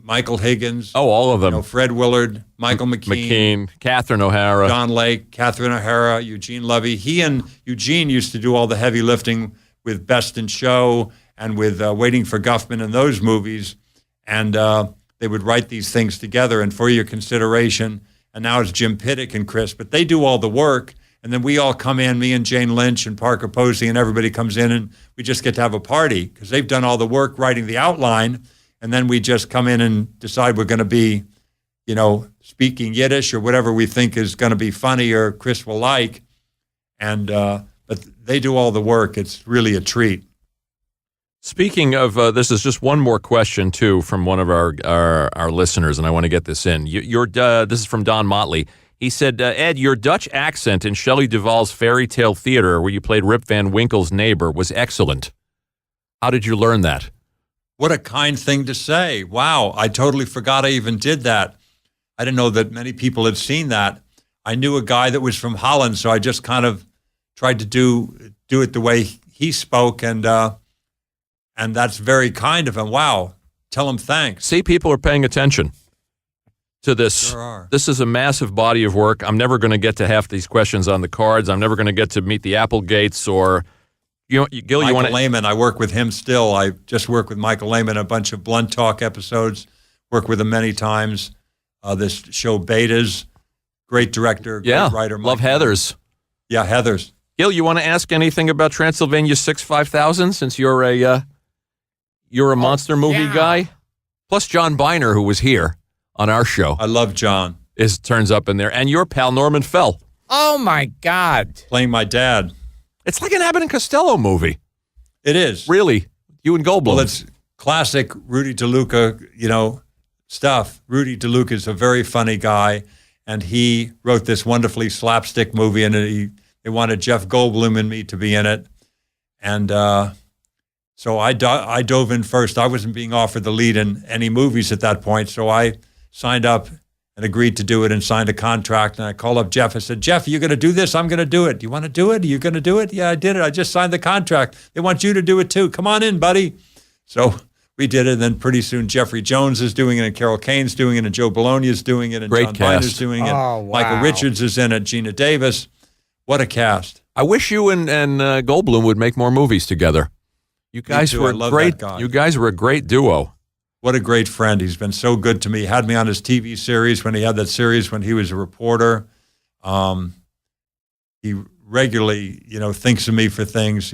Michael Higgins. Oh, all of them. Fred Willard, Michael McKean, Catherine O'Hara. John Lake, Catherine O'Hara, Eugene Levy. He and Eugene used to do all the heavy lifting with Best in Show and with Waiting for Guffman and those movies. And they would write these things together and for your consideration. And now it's Jim Pittick and Chris. But they do all the work. And then we all come in, me and Jane Lynch and Parker Posey, and everybody comes in, and we just get to have a party because they've done all the work writing the outline. And then we just come in and decide we're going to be, speaking Yiddish or whatever we think is going to be funny or Chris will like. And but they do all the work. It's really a treat. Speaking of, this is just one more question, too, from one of our listeners, and I want to get this in. This is from Don Motley. He said, Ed, your Dutch accent in Shelley Duvall's Fairy Tale Theater, where you played Rip Van Winkle's neighbor, was excellent. How did you learn that? What a kind thing to say. Wow, I totally forgot I even did that. I didn't know that many people had seen that. I knew a guy that was from Holland, so I just kind of tried to do it the way he spoke, and that's very kind of him. Wow, tell him thanks. See, people are paying attention to this. Sure are. This is a massive body of work. I'm never going to get to half these questions on the cards. I'm never going to get to meet the Applegates or Gil. Michael Lehman, I work with him still. I just work with Michael Lehman, a bunch of Blunt Talk episodes. Work with him many times. This show Betas, great director, great writer. Love Heathers. Yeah, Heathers. Gil, you want to ask anything about Transylvania 65000 since you're a monster movie guy? Plus John Biner, who was here on our show. I love John. Turns up in there. And your pal Norman Fell. Oh, my God. Playing my dad. It's like an Abbott and Costello movie. It is. Really. You and Goldblum. Well, it's classic Rudy DeLuca, stuff. Rudy DeLuca is a very funny guy, and he wrote this wonderfully slapstick movie, and they wanted Jeff Goldblum and me to be in it. And so I dove in first. I wasn't being offered the lead in any movies at that point, so I signed up and agreed to do it and signed a contract. And I called up Jeff. I said, Jeff, are you going to do this? I'm going to do it. Do you want to do it? Are you going to do it? Yeah, I did it. I just signed the contract. They want you to do it too. Come on in, buddy. So we did it. And then pretty soon Jeffrey Jones is doing it, and Carol Kane's doing it, and Joe Bologna is doing it, and Great John cast. Biner's doing it. Oh, wow. Michael Richards is in it, Gina Davis. What a cast. I wish you and Goldblum would make more movies together. You guys too. were I love great. that guy. You guys were a great duo. What a great friend. He's been so good to me. Had me on his TV series when he had that series when he was a reporter. He regularly, thinks of me for things.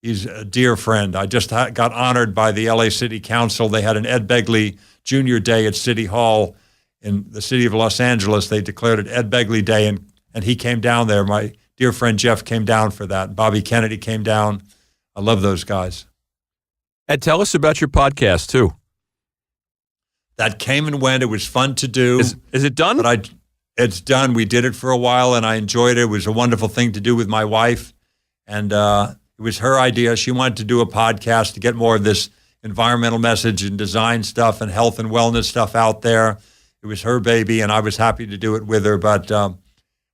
He's a dear friend. I just got honored by the LA City Council. They had an Ed Begley Jr. Day at City Hall in the city of Los Angeles. They declared it Ed Begley Day, and he came down there. My dear friend Jeff came down for that. Bobby Kennedy came down. I love those guys. Ed, tell us about your podcast, too. That came and went. It was fun to do. Is it done? But it's done. We did it for a while, and I enjoyed it. It was a wonderful thing to do with my wife, and it was her idea. She wanted to do a podcast to get more of this environmental message and design stuff and health and wellness stuff out there. It was her baby, and I was happy to do it with her. But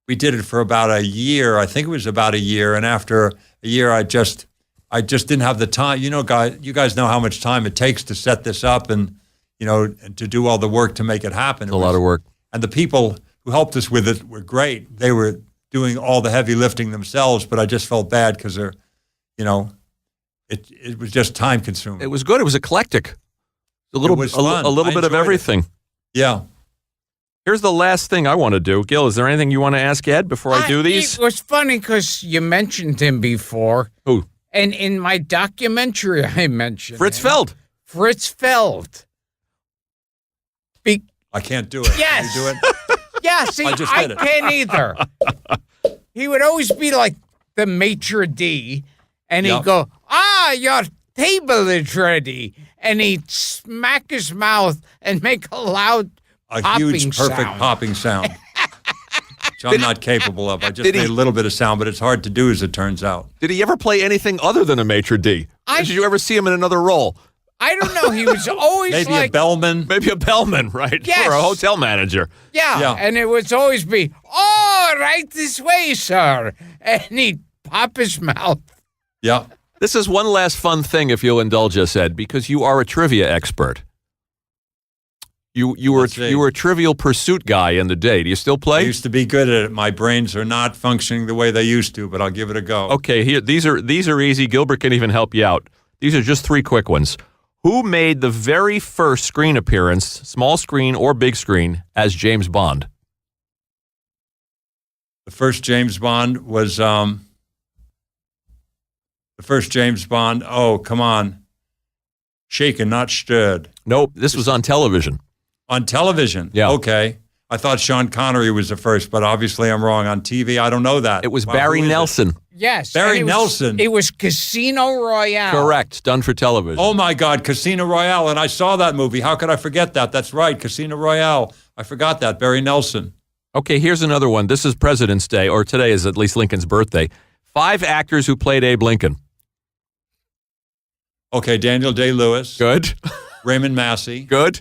we did it for about a year. I think it was about a year, and after a year, I just didn't have the time. You guys know how much time it takes to set this up and and to do all the work to make it happen. It's a lot of work. And the people who helped us with it were great. They were doing all the heavy lifting themselves, but I just felt bad because it was just time consuming. It was good. It was eclectic. A little was fun. a little I bit of enjoyed it. everything. Yeah. Here's the last thing I want to do. Gil, is there anything you want to ask Ed before I do these? It was funny because you mentioned him before. Who? And in my documentary, I mentioned Fritz him. Feld. Fritz Feld. I can't do it. Yes. Can you do it? Yeah, see, I just I did it. can't either. He would always be like the maitre d', and he'd Yep. go, your table is ready. And he'd smack his mouth and make a loud A popping huge, perfect sound. popping sound. Which I'm not capable of. I just Did he- made a little bit of sound, but it's hard to do as it turns out. Did he ever play anything other than a maitre d'? Did you ever see him in another role? I don't know. He was always Maybe like, a bellman. Maybe a bellman, right? Yes. Or a hotel manager. yeah, and it would always be, right this way, sir. And he'd pop his mouth. Yeah. This is one last fun thing, if you'll indulge us, Ed, because you are a trivia expert. You Let's see. were a Trivial Pursuit guy in the day. Do you still I play? used to be good at it. My brains are not functioning the way they used to, but I'll give it a go. Okay, here these are easy. Gilbert can even help you out. These are just three quick ones. Who made the very first screen appearance, small screen or big screen, as James Bond? The first James Bond was oh, come on. Shaken, not stirred. Nope, this was on television. On television? Yeah. Okay. I thought Sean Connery was the first, but obviously I'm wrong. On TV, I don't know that. It was Wow, Barry who is it? Nelson. Yes. Barry and Nelson. It was Casino Royale. Correct, done for television. Oh, my God, Casino Royale. And I saw that movie. How could I forget that? That's right, Casino Royale. I forgot that. Barry Nelson. Okay, here's another one. This is President's Day, or today is at least Lincoln's birthday. 5 actors who played Abe Lincoln. Okay, Daniel Day-Lewis. Good. Raymond Massey. Good.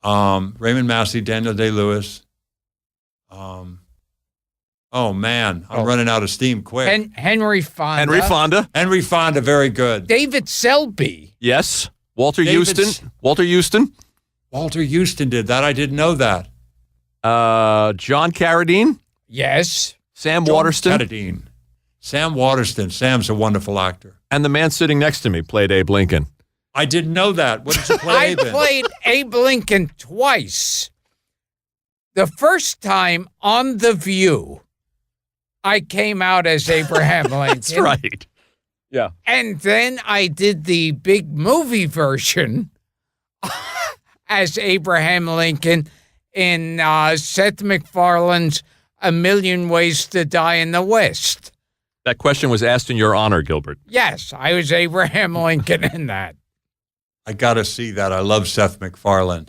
Raymond Massey, Daniel Day-Lewis. Oh, man. I'm running out of steam quick. Henry Fonda. Henry Fonda. Henry Fonda, very good. David Selby. Yes. Walter David Houston. Walter Houston. Walter Houston did that. I didn't know that. John Carradine. Yes. Sam John Waterston. Carradine. Sam Waterston. Sam's a wonderful actor. And the man sitting next to me played Abe Lincoln. I didn't know that. What did you play I Abe in? played Abe Lincoln twice. The first time on The View, I came out as Abraham Lincoln. That's right. Yeah. And then I did the big movie version as Abraham Lincoln in Seth MacFarlane's A Million Ways to Die in the West. That question was asked in your honor, Gilbert. Yes, I was Abraham Lincoln in that. I got to see that. I love Seth MacFarlane.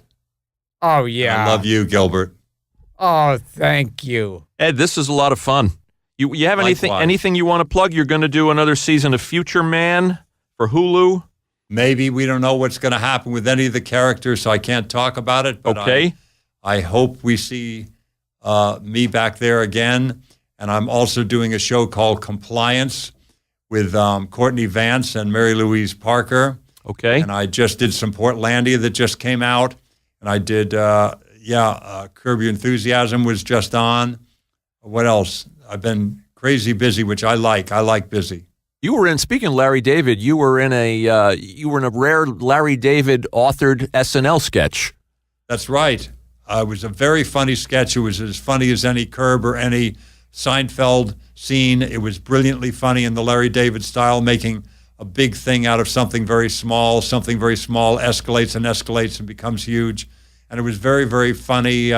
Oh, yeah. I love you, Gilbert. Oh, thank you. Ed, this is a lot of fun. You have Likewise. anything you want to plug? You're going to do another season of Future Man for Hulu. Maybe we don't know what's going to happen with any of the characters, so I can't talk about it. But Okay. I hope we see me back there again. And I'm also doing a show called Compliance with Courtney Vance and Mary Louise Parker. Okay. And I just did some Portlandia that just came out. And I did, Curb Your Enthusiasm was just on. What else? I've been crazy busy, which I like. I like busy. You were in, speaking of Larry David, you were in a rare Larry David authored SNL sketch. That's right. It was a very funny sketch. It was as funny as any Curb or any Seinfeld scene. It was brilliantly funny in the Larry David style, making a big thing out of something very small. Something very small escalates and becomes huge. And it was very, very funny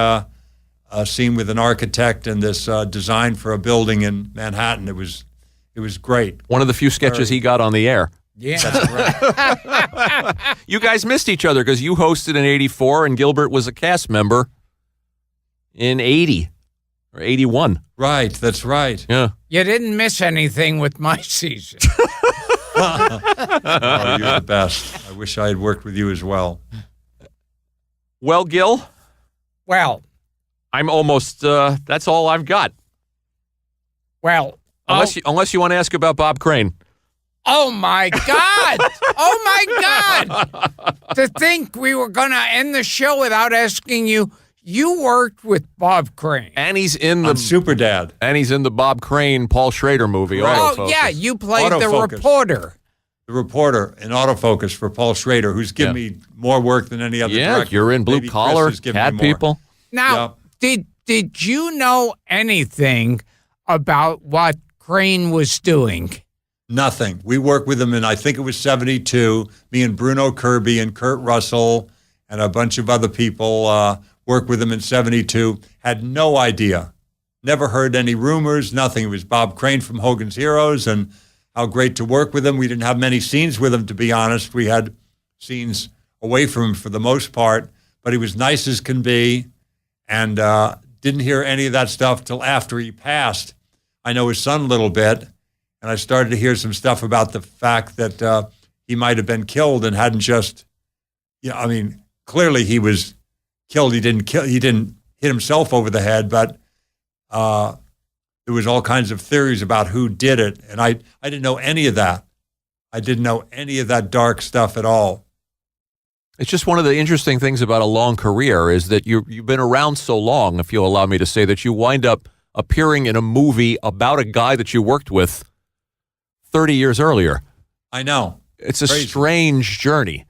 scene with an architect and this design for a building in Manhattan. It was great. One of the few sketches he got on the air. Yeah. That's right. You guys missed each other because you hosted in '84 and Gilbert was a cast member in '80 or '81. Right, that's right. Yeah. You didn't miss anything with my season. Oh, you're the best. I wish I had worked with you as well. Well, Gil, Well, I'm almost. That's all I've got. well. Unless you want to ask about Bob Crane. Oh, my God. Oh, my God. To think we were going to end the show without asking you. You worked with Bob Crane. And he's in the On Superdad. And he's in the Bob Crane, Paul Schrader movie. Right. Autofocus. Oh, yeah. You played the Autofocus. reporter. The reporter in autofocus for Paul Schrader, who's given me more work than any other Yeah, director. you're in Blue Maybe Chris Collar, has given Cat me more. People. Now, did you know anything about what Crane was doing? Nothing. We worked with him in, I think it was 72. Me and Bruno Kirby and Kurt Russell and a bunch of other people worked with him in 72. Had no idea. Never heard any rumors, nothing. It was Bob Crane from Hogan's Heroes, and how great to work with him. We didn't have many scenes with him, to be honest. We had scenes away from him for the most part, but he was nice as can be, and didn't hear any of that stuff till after he passed. I know his son a little bit, and I started to hear some stuff about the fact that he might have been killed and hadn't just, I mean, clearly he was killed. He didn't hit himself over the head, but there was all kinds of theories about who did it, and I didn't know any of that. I didn't know any of that dark stuff at all. It's just one of the interesting things about a long career is that you've been around so long, if you'll allow me to say, that you wind up appearing in a movie about a guy that you worked with 30 years earlier. I know. It's a Crazy. strange journey.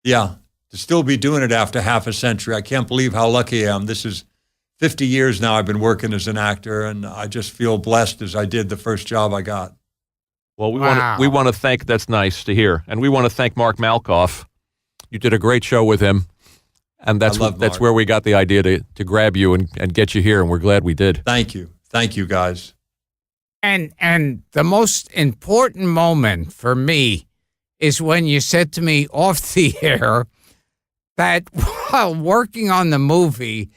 Yeah, to still be doing it after half a century. I can't believe how lucky I am. This is 50 years now I've been working as an actor, and I just feel blessed as I did the first job I got. Well, we Wow. want to thank, that's nice to hear, and we want to thank Mark Malkoff. You did a great show with him, and that's love Mark. where we got the idea to grab you and get you here, and we're glad we did. Thank you guys. And the most important moment for me is when you said to me off the air that while working on the movie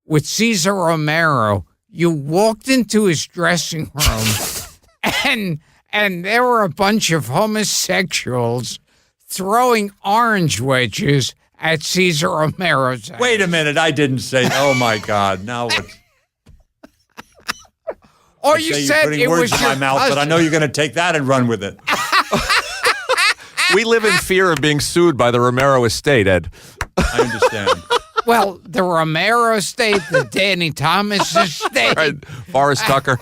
with Cesar Romero, you walked into his dressing room and there were a bunch of homosexuals throwing orange wedges at Cesar Romero's head. Wait a minute, I didn't say, oh my God, now what? Or you Say you're said putting it words was in my your mouth, but I cousin. know you're going to take that and run with it. We live in fear of being sued by the Romero estate, Ed. I understand. Well, the Romero estate, the Danny Thomas estate. Right, Forrest Tucker.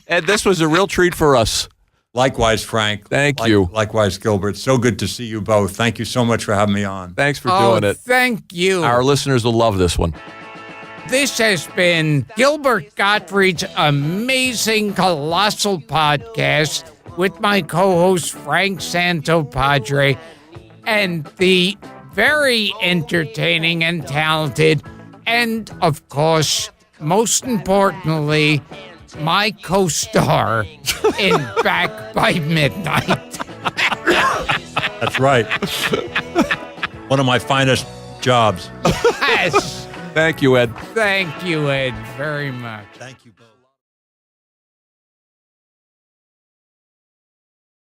Ed, this was a real treat for us. Likewise, Frank. Thank you. Likewise, Gilbert. So good to see you both. Thank you so much for having me on. Thanks for Oh, doing it. thank you. Our listeners will love this one. This has been Gilbert Gottfried's amazing Colossal podcast with my co-host Frank Santopadre and the very entertaining and talented and, of course, most importantly, my co-star in Back by Midnight. That's right. One of my finest jobs. Yes. Thank you, Ed. Thank you, Ed, very much. Thank you both.